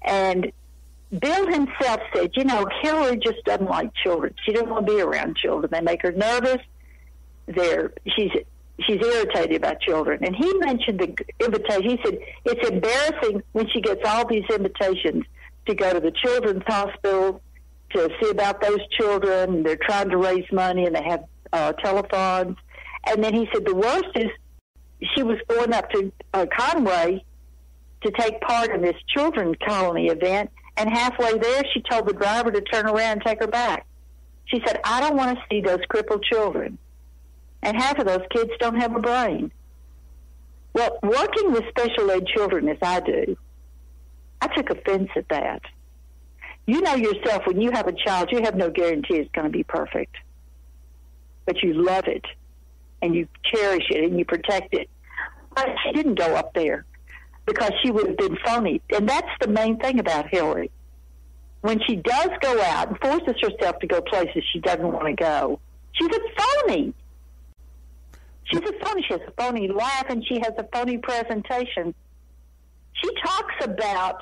And Bill himself said, Hillary just doesn't like children. She doesn't want to be around children. They make her nervous. She's irritated about children. And he mentioned the invitation. He said, it's embarrassing when she gets all these invitations to go to the children's hospital to see about those children. They're trying to raise money, and they have telethons. And then he said the worst is she was going up to Conway to take part in this children's colony event, and halfway there she told the driver to turn around and take her back. She said, I don't want to see those crippled children. And half of those kids don't have a brain. Well, working with special ed children as I do, I took offense at that. You know yourself, when you have a child, you have no guarantee it's going to be perfect. But you love it, and you cherish it, and you protect it. But she didn't go up there because she would have been phony. And that's the main thing about Hillary. When she does go out and forces herself to go places she doesn't want to go, she's a phony. She's a phony. She has a phony laugh, and she has a phony presentation. She talks about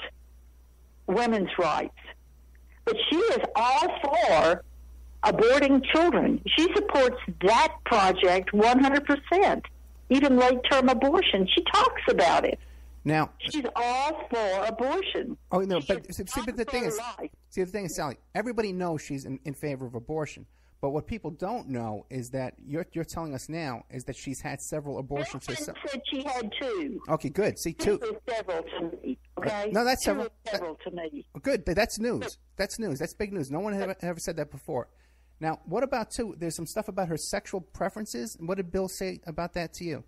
women's rights, but she is all for aborting children. She supports that project 100%, even late-term abortion. She talks about it. Now, she's all for abortion. Oh no, but the thing is, Sally, everybody knows she's in favor of abortion. But what people don't know is that you're telling us now is that she's had several abortions herself. Said she had 2. Okay, good. See, 2. Several to me. Okay. No, that's several. Several to me. Good, but that's news. That's news. That's big news. No one had ever said that before. Now, what about 2? There's some stuff about her sexual preferences. What did Bill say about that to you?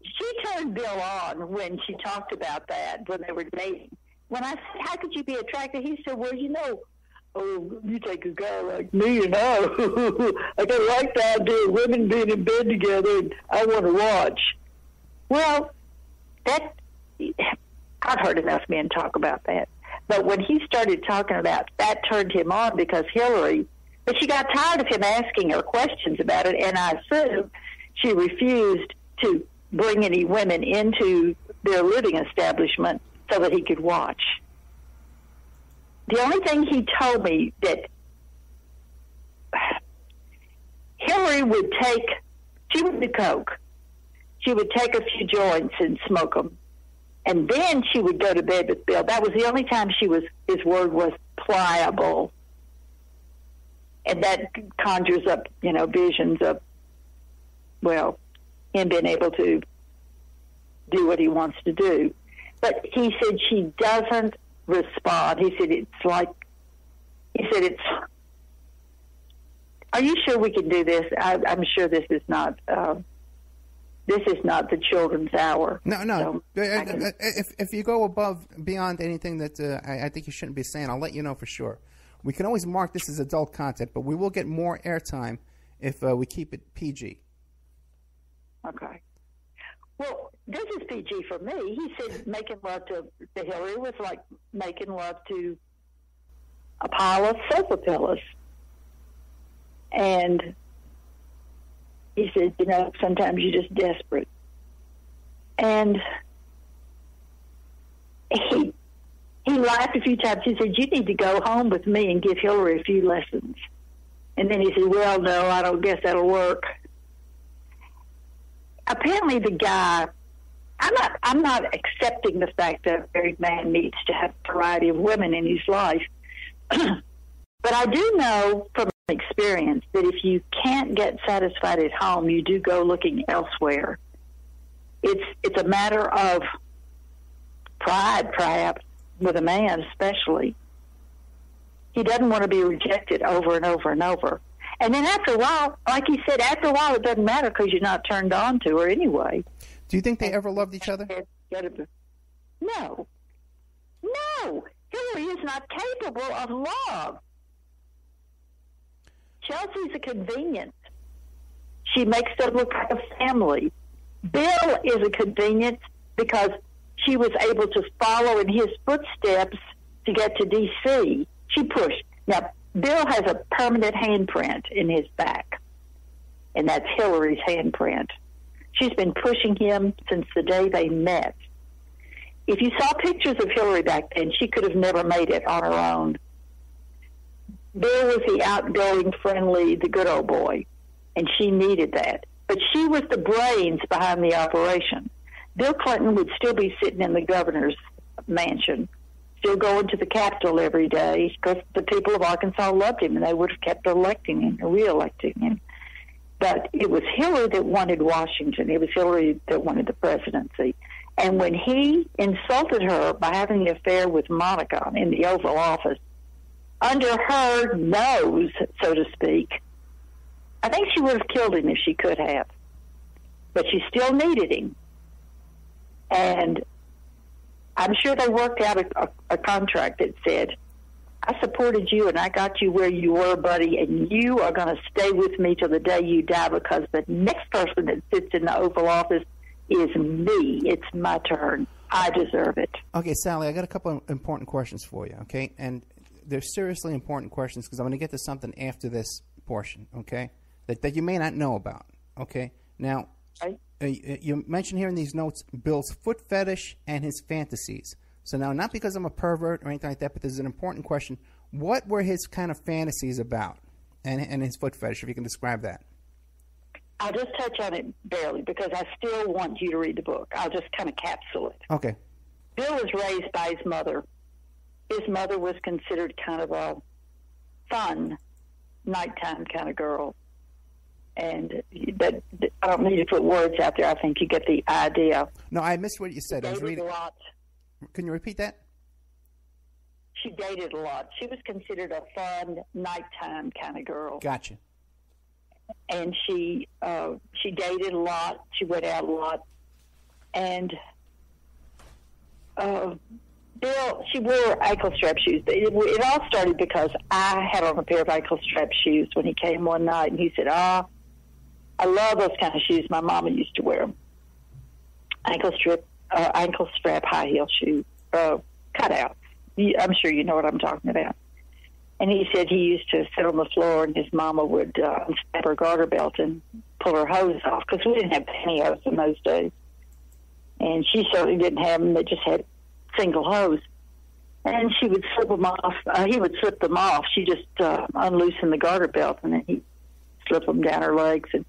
She turned Bill on when she talked about that when they were dating. When I said, "How could you be attracted?" He said, "Well, you take a guy like me, and I like the idea of women being in bed together, and I want to watch." Well, I've heard enough men talk about that. But when he started talking about that, turned him on because Hillary, but she got tired of him asking her questions about it, and I assume she refused to bring any women into their living establishment so that he could watch. The only thing he told me that Hillary would she would do coke. She would take a few joints and smoke them. And then she would go to bed with Bill. That was the only time his word was pliable. And that conjures up, visions of, him being able to do what he wants to do. But he said she doesn't respond. He said it's Are you sure we can do this? I'm sure this is not the children's hour. No. If you go beyond anything that I think you shouldn't be saying, I'll let you know for sure. We can always mark this as adult content, but we will get more airtime if we keep it PG. Okay. Well, this is PG for me. He said making love to Hillary was like making love to a pile of sofa pillows. And he said, sometimes you're just desperate. And he laughed a few times. He said, you need to go home with me and give Hillary a few lessons. And then he said, well, no, I don't guess that'll work. Apparently the guy, I'm not accepting the fact that a married man needs to have a variety of women in his life. But I do know from experience that if you can't get satisfied at home, you do go looking elsewhere. It's a matter of pride, perhaps, with a man especially. He doesn't want to be rejected over and over and over. And then after a while, like he said, after a while it doesn't matter because you're not turned on to her anyway. Do you think they ever loved each other? No. Hillary is not capable of love. Chelsea's a convenience. She makes them look like a family. Bill is a convenience because she was able to follow in his footsteps to get to D.C. She pushed. Now, Bill has a permanent handprint in his back, and that's Hillary's handprint. She's been pushing him since the day they met. If you saw pictures of Hillary back then, she could have never made it on her own. Bill was the outgoing, friendly, the good old boy, and she needed that. But she was the brains behind the operation. Bill Clinton would still be sitting in the governor's mansion, still going to the Capitol every day because the people of Arkansas loved him, and they would have kept electing him or re-electing him. But it was Hillary that wanted Washington. It was Hillary that wanted the presidency. And when he insulted her by having an affair with Monica in the Oval Office, under her nose, so to speak, I think she would have killed him if she could have. But she still needed him. And I'm sure they worked out a contract that said, I supported you and I got you where you were, buddy, and you are going to stay with me till the day you die because the next person that sits in the Oval Office is me. It's my turn. I deserve it. Okay, Sally, I got a couple of important questions for you, okay? And they're seriously important questions because I'm going to get to something after this portion, okay, that you may not know about, okay? Now, you mentioned here in these notes Bill's foot fetish and his fantasies. So now, not because I'm a pervert or anything like that, but there's an important question. What were his kind of fantasies about and his foot fetish, if you can describe that? I'll just touch on it barely because I still want you to read the book. I'll just kind of capsule it. Okay. Bill was raised by his mother. His mother was considered kind of a fun, nighttime kind of girl. And that I don't need to put words out there. I think you get the idea. No, I missed what you said. I was reading reading. A lot. Can you repeat that? She dated a lot. She was considered a fun, nighttime kind of girl. Gotcha. And she dated a lot. She went out a lot. And Bill, she wore ankle strap shoes. It all started because I had on a pair of ankle strap shoes when he came one night, and he said, I love those kind of shoes. My mama used to wear them. Ankle strap high heel shoes, cutouts. I'm sure you know what I'm talking about. And he said he used to sit on the floor and his mama would unstrap her garter belt and pull her hose off because we didn't have pantyhose in those days. And she certainly didn't have them. They just had single hose. And she would slip them off. He would slip them off. She just unloosened the garter belt and then he'd slip them down her legs. And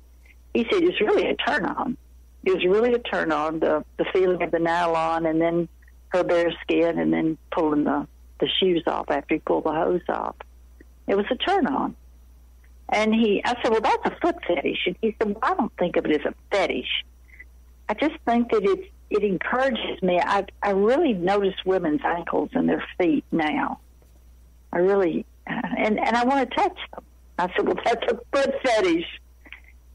he said it was really a turn-on. It was really a turn-on, the feeling of the nylon and then her bare skin and then pulling the shoes off after he pulled the hose off. It was a turn-on. And I said, well, that's a foot fetish. And he said, well, I don't think of it as a fetish. I just think that it encourages me. I really notice women's ankles and their feet now. I really, and I want to touch them. I said, well, that's a foot fetish.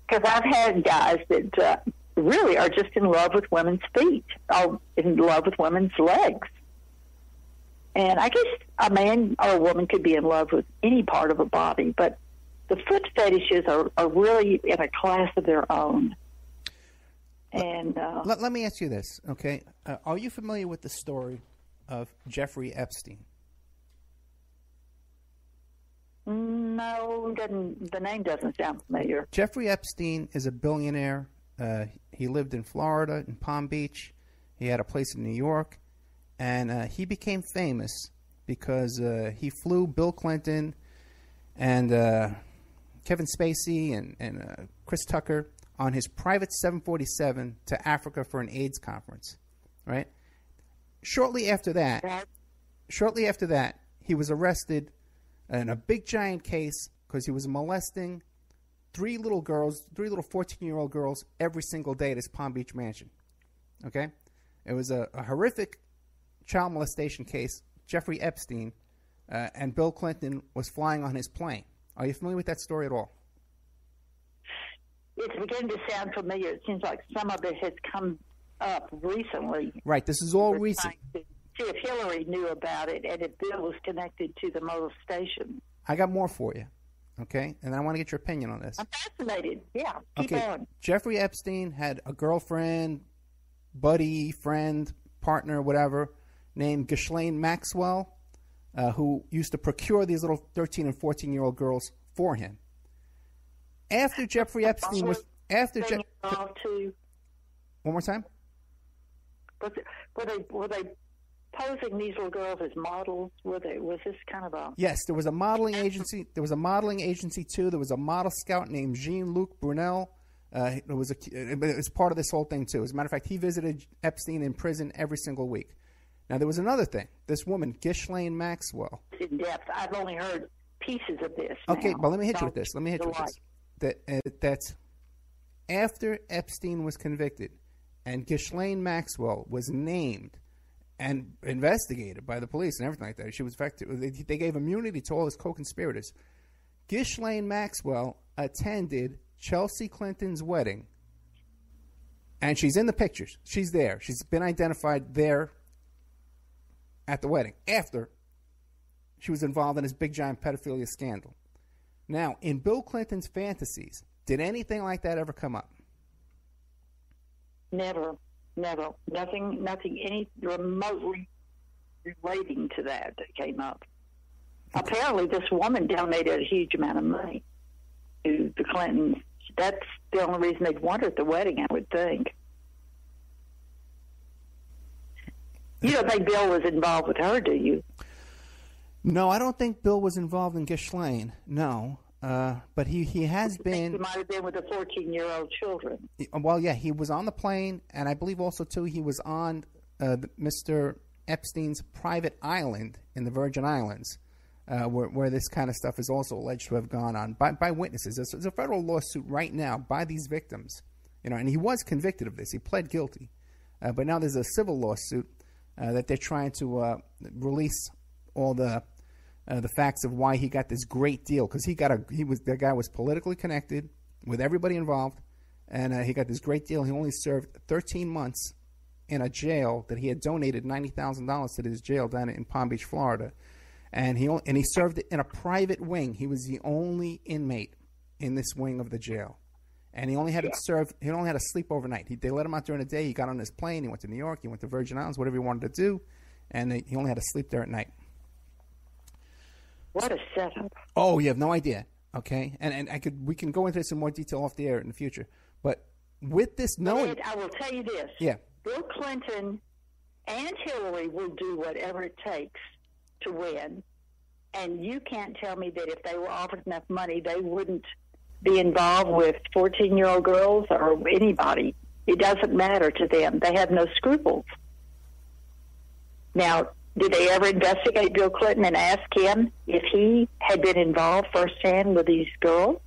Because I've had guys that really are just in love with women's feet, or in love with women's legs. And I guess a man or a woman could be in love with any part of a body, but the foot fetishes are really in a class of their own. And let me ask you this, okay? Are you familiar with the story of Jeffrey Epstein? No, the name doesn't sound familiar. Jeffrey Epstein is a billionaire. He lived in Florida, in Palm Beach. He had a place in New York. And he became famous because he flew Bill Clinton and Kevin Spacey and Chris Tucker on his private 747 to Africa for an AIDS conference, right? Shortly after that, he was arrested in a big giant case because he was molesting three little 14-year-old girls every single day at his Palm Beach mansion. Okay? It was a horrific child molestation case. Jeffrey Epstein and Bill Clinton was flying on his plane. Are you familiar with that story at all? It's beginning to sound familiar. It seems like some of it has come up recently. Right. This is all recent. See if Hillary knew about it and if Bill was connected to the molestation. I got more for you, okay? And I want to get your opinion on this. I'm fascinated. Yeah, keep on. Jeffrey Epstein had a girlfriend, buddy, friend, partner, whatever, named Ghislaine Maxwell, who used to procure these little 13 and 14-year-old girls for him. After Jeffrey Epstein was... One more time? Were they posing these little girls as models? Was this kind of a... Yes, there was a modeling agency. There was a modeling agency, too. There was a model scout named Jean-Luc Brunel. It was part of this whole thing, too. As a matter of fact, he visited Epstein in prison every single week. Now, there was another thing. This woman, Ghislaine Maxwell. In depth. I've only heard pieces of this. Okay, now. but let me hit you with this. That after Epstein was convicted and Ghislaine Maxwell was named and investigated by the police and everything like that, she was they gave immunity to all his co-conspirators. Ghislaine Maxwell attended Chelsea Clinton's wedding, and she's in the pictures. She's there. She's been identified there at the wedding after she was involved in this big giant pedophilia scandal. Now, in Bill Clinton's fantasies, did anything like that ever come up? Never. Nothing any remotely relating to that came up. Apparently, this woman donated a huge amount of money to the Clintons. That's the only reason they'd want her at the wedding, I would think. You don't think Bill was involved with her, do you? No, I don't think Bill was involved in Ghislaine. No, but he has been. He might have been with the 14-year-old children. Well, yeah, he was on the plane, and I believe also too he was on Mr. Epstein's private island in the Virgin Islands, where this kind of stuff is also alleged to have gone on by witnesses. There's a federal lawsuit right now by these victims, and he was convicted of this. He pled guilty, but now there's a civil lawsuit that they're trying to release all the facts of why he got this great deal, because the guy was politically connected with everybody involved, and he got this great deal. He only served 13 months in a jail that he had donated $90,000 to this jail down in Palm Beach, Florida, and he served it in a private wing. He was the only inmate in this wing of the jail, and he only had to serve. He only had to sleep overnight. They let him out during the day. He got on his plane. He went to New York. He went to Virgin Islands, whatever he wanted to do, and he only had to sleep there at night. What a setup! Oh, you have no idea. Okay, and we can go into this in more detail off the air in the future. But with this knowing, I will tell you this. Yeah. Bill Clinton and Hillary will do whatever it takes to win, and you can't tell me that if they were offered enough money, they wouldn't be involved with 14-year-old girls or anybody. It doesn't matter to them. They have no scruples. Now, did they ever investigate Bill Clinton and ask him if he had been involved firsthand with these girls?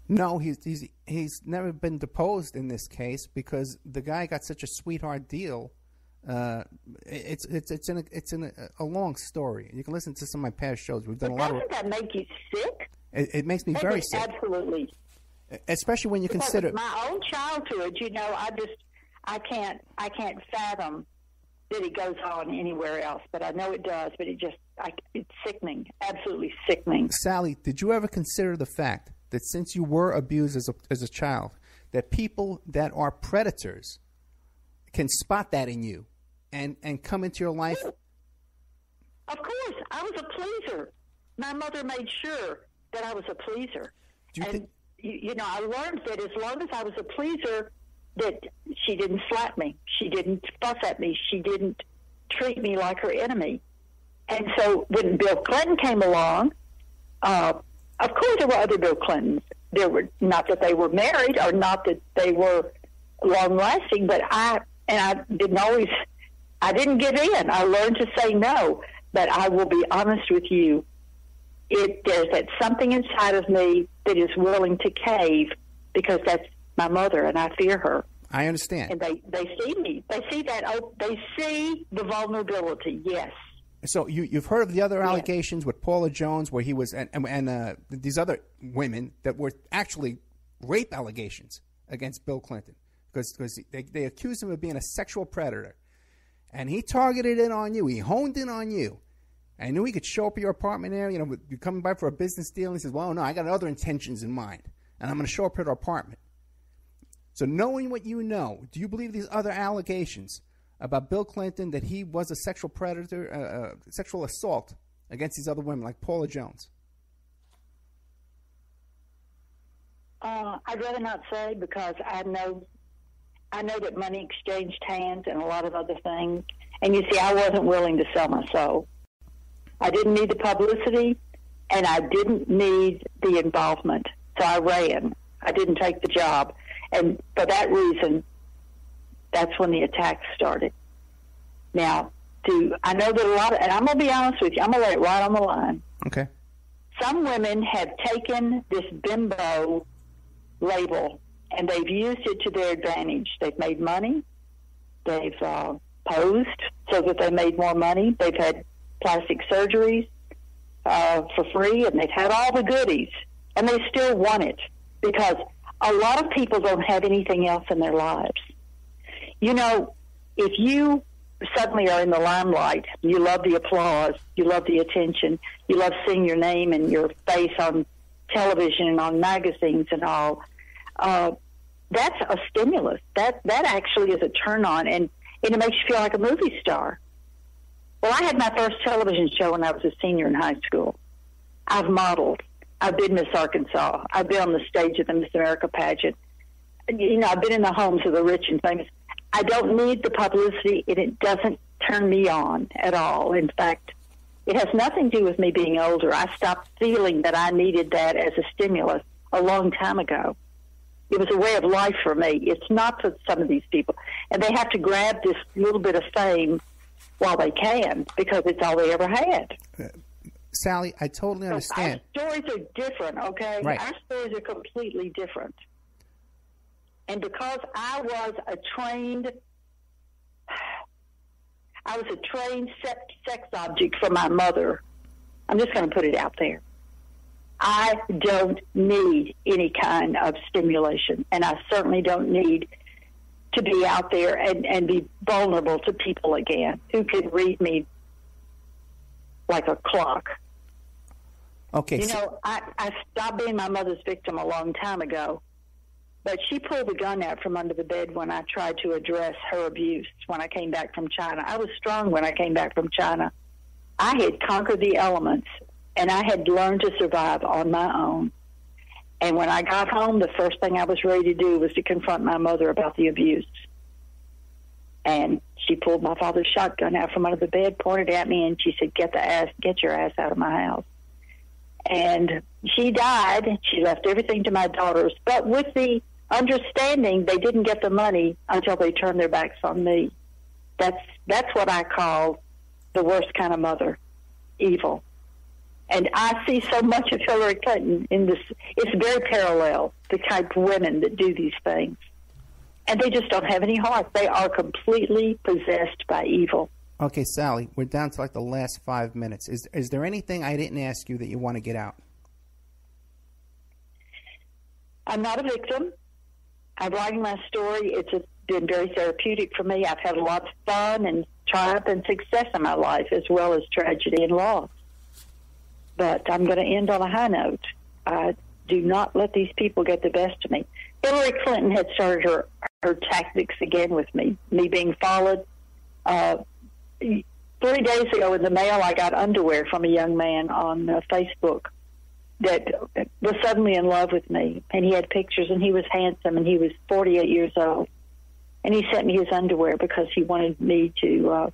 No, he's never been deposed in this case because the guy got such a sweetheart deal. It's in a long story. You can listen to some of my past shows. We've done a lot of. Doesn't that make you sick? It makes me very sick. Absolutely. Especially when you consider my own childhood. I can't fathom that it goes on anywhere else, but I know it does. But it's sickening, absolutely sickening. Sally, did you ever consider the fact that since you were abused as a child, that people that are predators can spot that in you and come into your life? Of course, I was a pleaser. My mother made sure that I was a pleaser. I learned that as long as I was a pleaser, that she didn't slap me, she didn't fuss at me, she didn't treat me like her enemy. And so when Bill Clinton came along, of course there were other Bill Clintons. There were not that they were married or not that they were long-lasting, but I didn't give in. I learned to say no. But I will be honest with you, there's that something inside of me that is willing to cave because that's my mother, and I fear her. I understand. And they see me. They see that. They see the vulnerability. Yes. So you've heard of the other allegations with Paula Jones, where he was, and these other women that were actually rape allegations against Bill Clinton because they accused him of being a sexual predator, and he targeted it on you. He honed in on you. I knew he could show up at your apartment there. You're coming by for a business deal, and he says, "Well, no, I got other intentions in mind, and I'm going to show up at our apartment." So knowing what you know, do you believe these other allegations about Bill Clinton, that he was a sexual predator, sexual assault against these other women like Paula Jones? I'd rather not say because I know that money exchanged hands and a lot of other things. And you see, I wasn't willing to sell my soul. I didn't need the publicity, and I didn't need the involvement. So I ran. I didn't take the job. And for that reason, that's when the attacks started. Now, I know that a lot of, and I'm going to be honest with you, I'm going to lay it right on the line. Okay. Some women have taken this bimbo label, and they've used it to their advantage. They've made money. They've posed so that they made more money. They've had plastic surgeries for free, and they've had all the goodies, and they still want it because a lot of people don't have anything else in their lives. If you suddenly are in the limelight, you love the applause, you love the attention, you love seeing your name and your face on television and on magazines and all, that's a stimulus. That actually is a turn on, and it makes you feel like a movie star. Well, I had my first television show when I was a senior in high school. I've modeled. I've been Miss Arkansas. I've been on the stage of the Miss America pageant. I've been in the homes of the rich and famous. I don't need the publicity, and it doesn't turn me on at all. In fact, it has nothing to do with me being older. I stopped feeling that I needed that as a stimulus a long time ago. It was a way of life for me. It's not for some of these people. And they have to grab this little bit of fame while they can because it's all they ever had. Sally, I totally understand. Our stories are different, okay? Right. Our stories are completely different. And because I was a trained sex object for my mother, I'm just going to put it out there. I don't need any kind of stimulation, and I certainly don't need to be out there and be vulnerable to people again who can read me like a clock. Okay. I stopped being my mother's victim a long time ago, but she pulled the gun out from under the bed when I tried to address her abuse when I came back from China. I was strong when I came back from China. I had conquered the elements, and I had learned to survive on my own. And when I got home, the first thing I was ready to do was to confront my mother about the abuse. And she pulled my father's shotgun out from under the bed, pointed at me, and she said, get your ass out of my house. And she died. She left everything to my daughters, but with the understanding they didn't get the money until they turned their backs on me. That's what I call the worst kind of mother, evil. And I see so much of Hillary Clinton in this. It's very parallel, the type of women that do these things. And they just don't have any heart. They are completely possessed by evil. Okay, Sally, we're down to like the last 5 minutes. Is there anything I didn't ask you that you want to get out? I'm not a victim. I'm writing my story. It's been very therapeutic for me. I've had a lot of fun and triumph and success in my life, as well as tragedy and loss. But I'm going to end on a high note. I do not let these people get the best of me. Hillary Clinton had started her tactics again with me being followed. 3 days ago in the mail, I got underwear from a young man on Facebook that was suddenly in love with me. And he had pictures, and he was handsome, and he was 48 years old. And he sent me his underwear because he wanted me to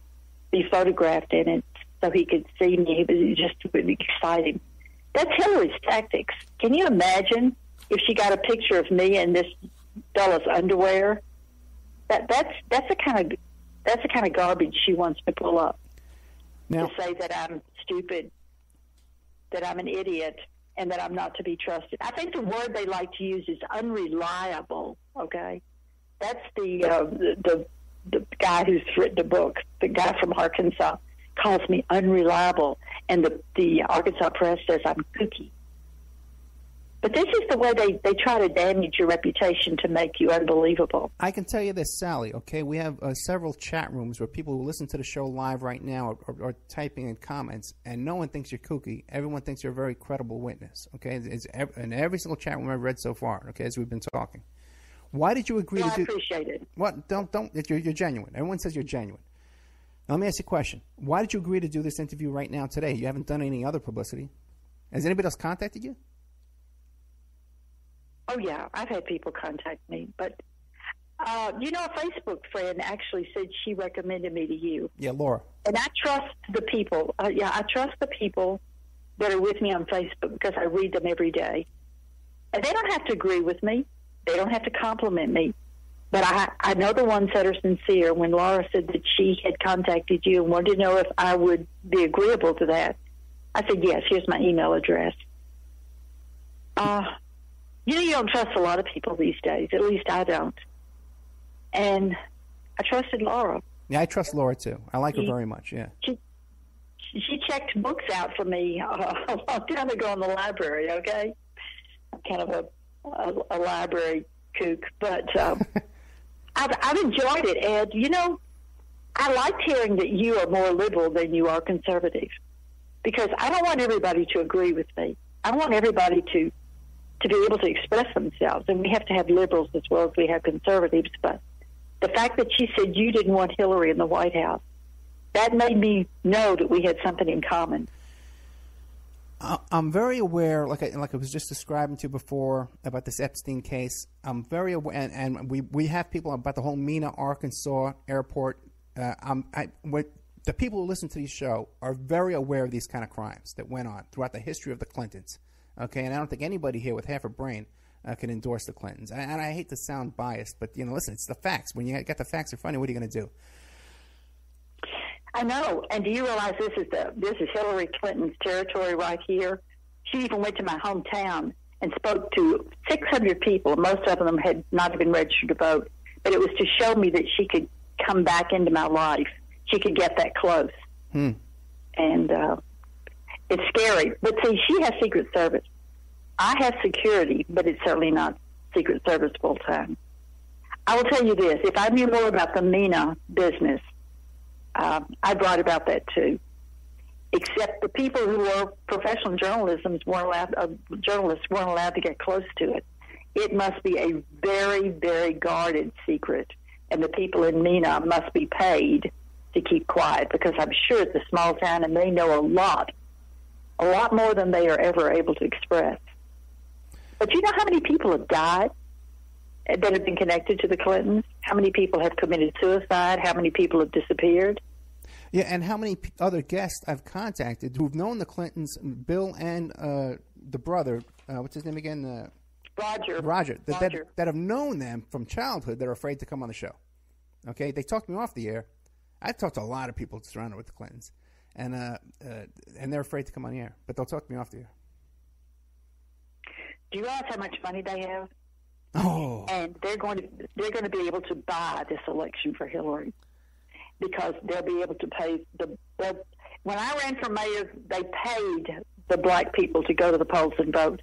be photographed in it so he could see me. It was just really exciting. That's Hillary's tactics. Can you imagine if she got a picture of me in this fella's underwear? That's the kind of garbage she wants to pull up. Now, to say that I'm stupid, that I'm an idiot, and that I'm not to be trusted. I think the word they like to use is unreliable. Okay, that's the guy who's written the book. The guy from Arkansas calls me unreliable, and the Arkansas Press says I'm kooky. But this is the way they try to damage your reputation to make you unbelievable. I can tell you this, Sally, okay? We have several chat rooms where people who listen to the show live right now are typing in comments, and no one thinks you're kooky. Everyone thinks you're a very credible witness, okay? It's in every single chat room I've read so far, okay, as we've been talking. Why did you agree to do... I appreciate it. What? Don't. You're genuine. Everyone says you're genuine. Now, let me ask you a question. Why did you agree to do this interview right now today? You haven't done any other publicity. Has anybody else contacted you? Oh, yeah. I've had people contact me. But, a Facebook friend actually said she recommended me to you. Yeah, Laura. And I trust the people. I trust the people that are with me on Facebook because I read them every day. And they don't have to agree with me. They don't have to compliment me. But I know the ones that are sincere. When Laura said that she had contacted you and wanted to know if I would be agreeable to that, I said, yes, here's my email address. You don't trust a lot of people these days. At least I don't. And I trusted Laura. Yeah, I trust Laura, too. I like her very much, yeah. She checked books out for me a long time ago in the library, okay? I'm kind of a library kook, but I've enjoyed it, Ed. I liked hearing that you are more liberal than you are conservative, because I don't want everybody to agree with me. I want everybody to be able to express themselves, and we have to have liberals as well as we have conservatives. But the fact that she said you didn't want Hillary in the White House, that made me know that we had something in common. I'm very aware, like I was just describing to you before about this Epstein case. I'm very aware, and we have people about the whole Mena, Arkansas airport. The people who listen to this show are very aware of these kind of crimes that went on throughout the history of the Clintons. Okay, and I don't think anybody here with half a brain can endorse the Clintons. And I hate to sound biased, but listen, it's the facts. When you got the facts in front of you, what are you going to do? I know. And do you realize this is Hillary Clinton's territory right here? She even went to my hometown and spoke to 600 people. Most of them had not even registered to vote. But it was to show me that she could come back into my life. She could get that close. And it's scary. But see, she has Secret Service. I have security, but it's certainly not Secret Service full time. I will tell you this. If I knew more about the Mena business, I'd write about that too. Except the people who were professional journalists weren't allowed to get close to it. It must be a very, very guarded secret, and the people in Mena must be paid to keep quiet, because I'm sure it's a small town and they know a lot more than they are ever able to express. But you know how many people have died that have been connected to the Clintons? How many people have committed suicide? How many people have disappeared? Yeah, and how many other guests I've contacted who've known the Clintons, Bill and the brother, what's his name again? Roger. That have known them from childhood that are afraid to come on the show. Okay, they talked me off the air. I've talked to a lot of people surrounded with the Clintons, and they're afraid to come on the air, but they'll talk me off the air. Do you realize how much money they have? Oh. And they're going to be able to buy this election for Hillary, because they'll be able to pay when I ran for mayor, they paid the black people to go to the polls and vote,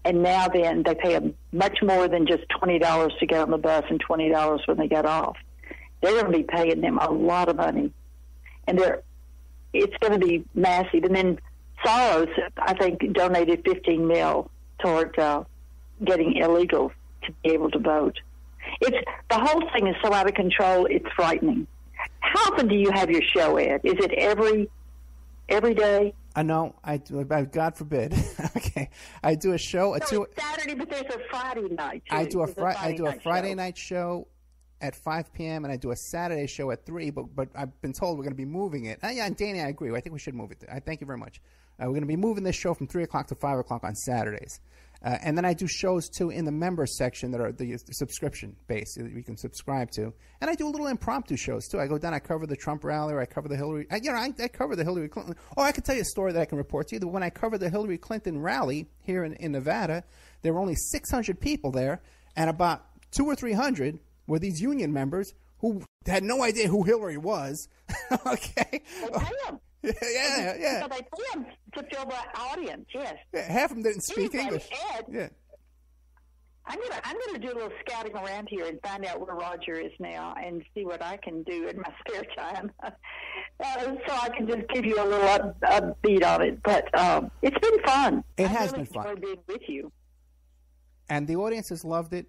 And now then, they pay them much more than just $20 to get on the bus and $20 when they get off. They're going to be paying them a lot of money. And it's going to be massive. And then Soros, I think, donated $15 million toward getting illegals to be able to vote. The whole thing is so out of control, it's frightening. How often do you have your show, Ed? Is it every day? No, I do. God forbid. Okay, I do a show. It's Saturday, but there's a Friday night. Too. I do a Friday night show at 5 p.m. and I do a Saturday show at 3. But I've been told we're going to be moving it. Yeah, and Danny, I agree. I think we should move it. I thank you very much. We're going to be moving this show from 3 o'clock to 5 o'clock on Saturdays. And then I do shows, too, in the members section that are the subscription-based that you can subscribe to. And I do a little impromptu shows, too. I go down, I cover the Trump rally, or I cover the Hillary... I cover the Hillary Clinton... Oh, I could tell you a story that I can report to you. That when I covered the Hillary Clinton rally here in Nevada, there were only 600 people there, and about 200 or 300 were these union members who had no idea who Hillary was. Okay? They pay them. Yeah. So they pay them to fill the audience, yes. Yeah, half of them didn't speak English. Ed, yeah. I'm gonna do a little scouting around here and find out where Roger is now and see what I can do in my spare time, so I can just give you a little upbeat on it. But it's been fun. It has been fun. I really enjoyed being with you. And the audience has loved it.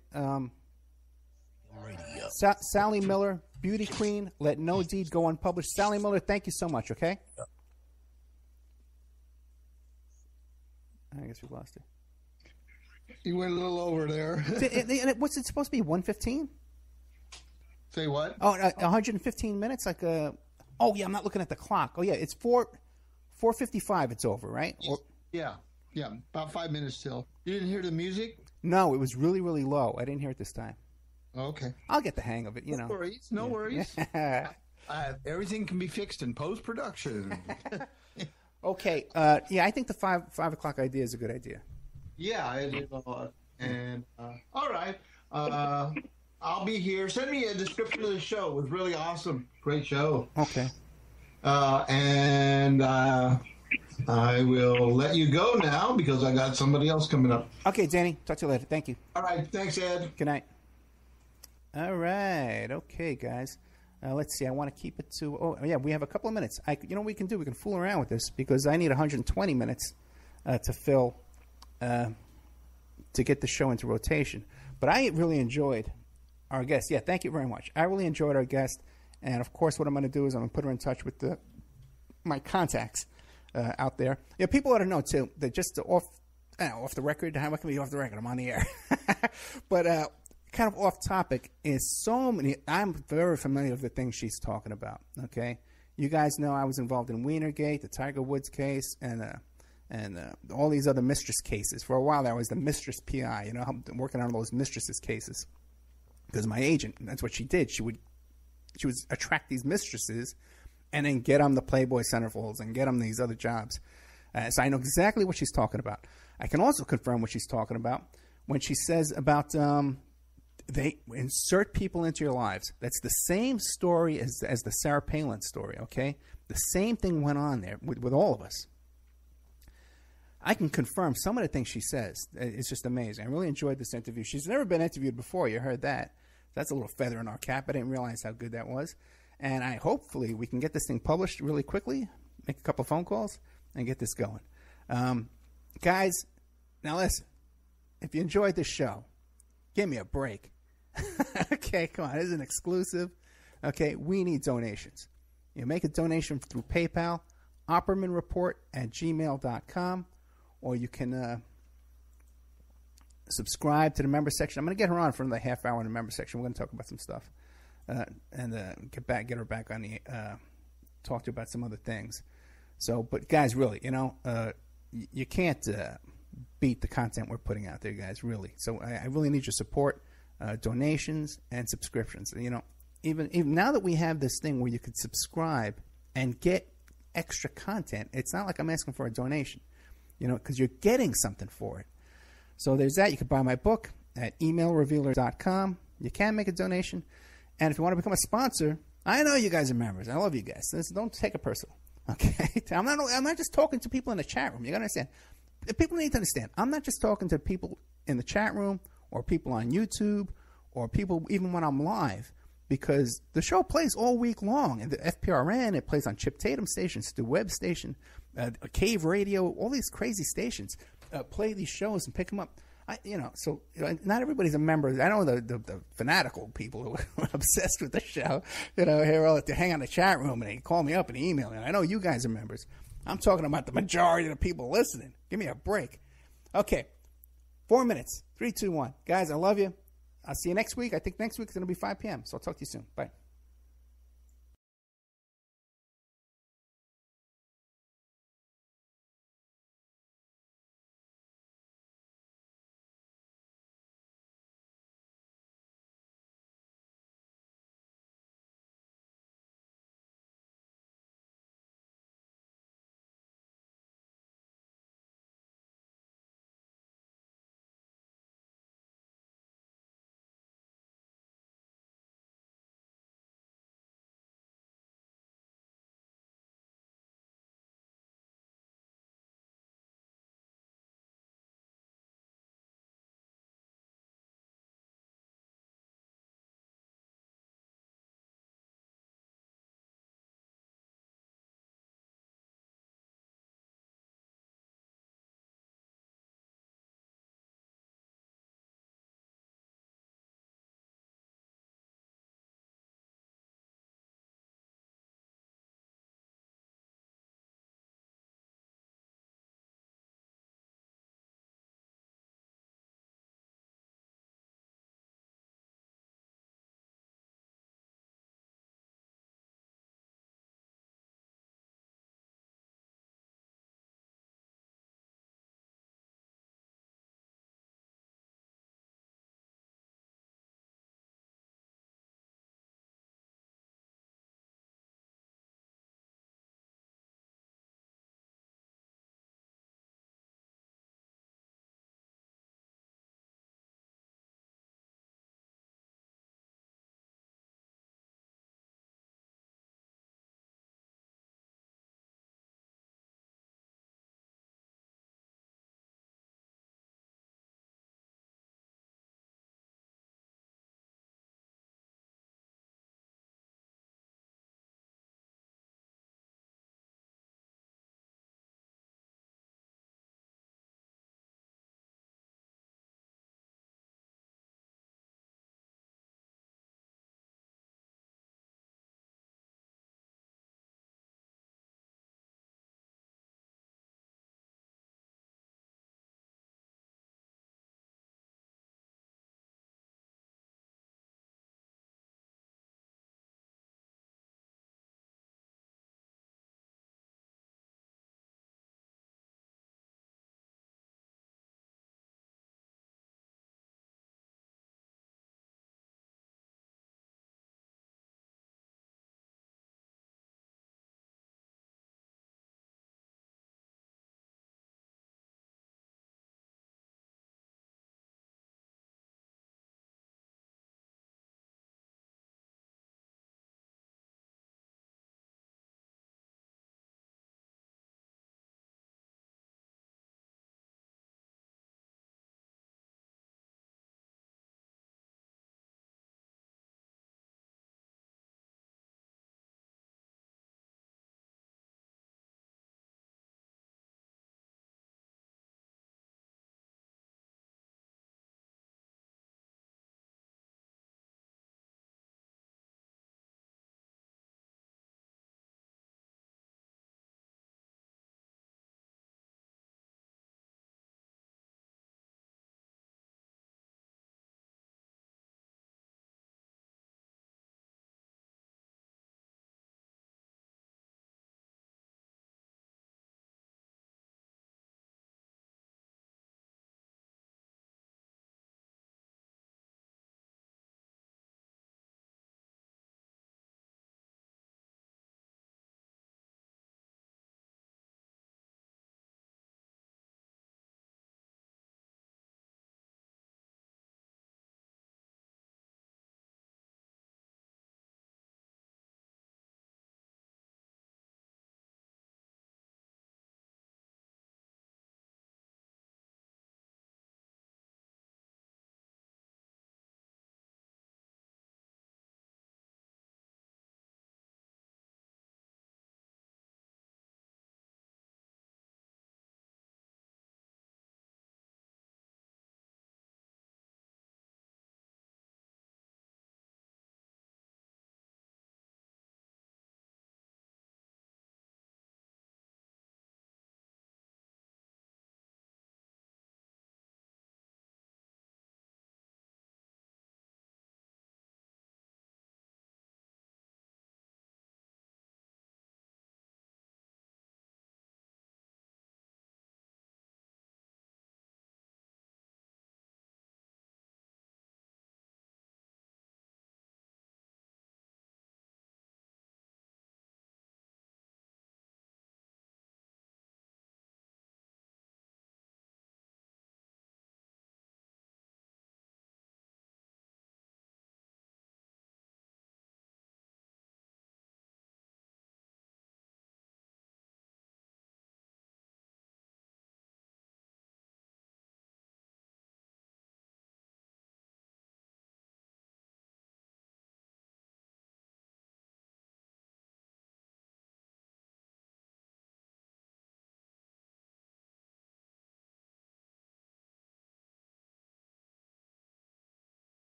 Sally Miller, beauty queen, let no deed go unpublished. Sally Miller, thank you so much, okay? I guess we lost it. You went a little over there. What's it supposed to be, 115? Say what? Oh, 115 minutes? Oh, yeah, I'm not looking at the clock. Oh, yeah, it's 4:55 it's over, right? Yeah, about 5 minutes still. You didn't hear the music? No, it was really, really low. I didn't hear it this time. Okay. I'll get the hang of it, you know. No worries. Everything can be fixed in post-production. Okay. Yeah, I think the 5 o'clock idea is a good idea. Yeah, I did a lot. And, all right. I'll be here. Send me a description of the show. It was really awesome. Great show. Okay. And I will let you go now because I got somebody else coming up. Okay, Danny. Talk to you later. Thank you. All right. Thanks, Ed. Good night. All right. Okay, guys. Let's see. I want to keep it to... Oh, yeah, we have a couple of minutes. You know what we can do? We can fool around with this because I need 120 minutes to fill to get the show into rotation. But I really enjoyed our guest. Yeah, thank you very much. I really enjoyed our guest. And, of course, what I'm going to do is I'm going to put her in touch with my contacts out there. Yeah, people ought to know, too, that just off the record. How can we be off the record? I'm on the air. But... kind of off topic is so many. I'm very familiar with the things she's talking about. Okay, you guys know I was involved in Wienergate, the Tiger Woods case, and all these other Mistress cases. For a while, there was the Mistress PI. You know, I'm working on those Mistresses cases because my agent. That's what she did. She would attract these mistresses and then get them the Playboy centerfolds and get them these other jobs. So I know exactly what she's talking about. I can also confirm what she's talking about when she says about. They insert people into your lives. That's the same story as the Sarah Palin story, okay? The same thing went on there with all of us. I can confirm some of the things she says. It's just amazing. I really enjoyed this interview. She's never been interviewed before. You heard that. That's a little feather in our cap. I didn't realize how good that was. And hopefully we can get this thing published really quickly, make a couple phone calls, and get this going. Guys, now listen. If you enjoyed this show, give me a break. Okay, come on. This is an exclusive. Okay, we need donations. You make a donation through PayPal, oppermanreport@gmail.com, or you can subscribe to the member section. I'm going to get her on for another half hour in the member section. We're going to talk about some stuff and get her back on the talk to you about some other things. So, but guys, really, you know, you can't beat the content we're putting out there, guys. Really. So I really need your support. Donations and subscriptions. You know, even now that we have this thing where you could subscribe and get extra content, it's not like I'm asking for a donation, you know, because you're getting something for it. So there's that. You can buy my book at emailrevealer.com. You can make a donation. And if you want to become a sponsor, I know you guys are members. I love you guys. Don't take it personal. Okay? I'm not just talking to people in the chat room. You got to understand. people need to understand, I'm not just talking to people in the chat room or people on YouTube or people even when I'm live, because the show plays all week long. And the FPRN, it plays on Chip Tatum stations, the web station, Cave Radio, all these crazy stations play these shows and pick them up. Not everybody's a member. I know the fanatical people who are obsessed with the show, they hang on the chat room and they call me up and email me. And I know you guys are members. I'm talking about the majority of the people listening. Give me a break. Okay, 4 minutes. 3, 2, 1. Guys, I love you. I'll see you next week. I think next week is going to be 5 p.m., so I'll talk to you soon. Bye.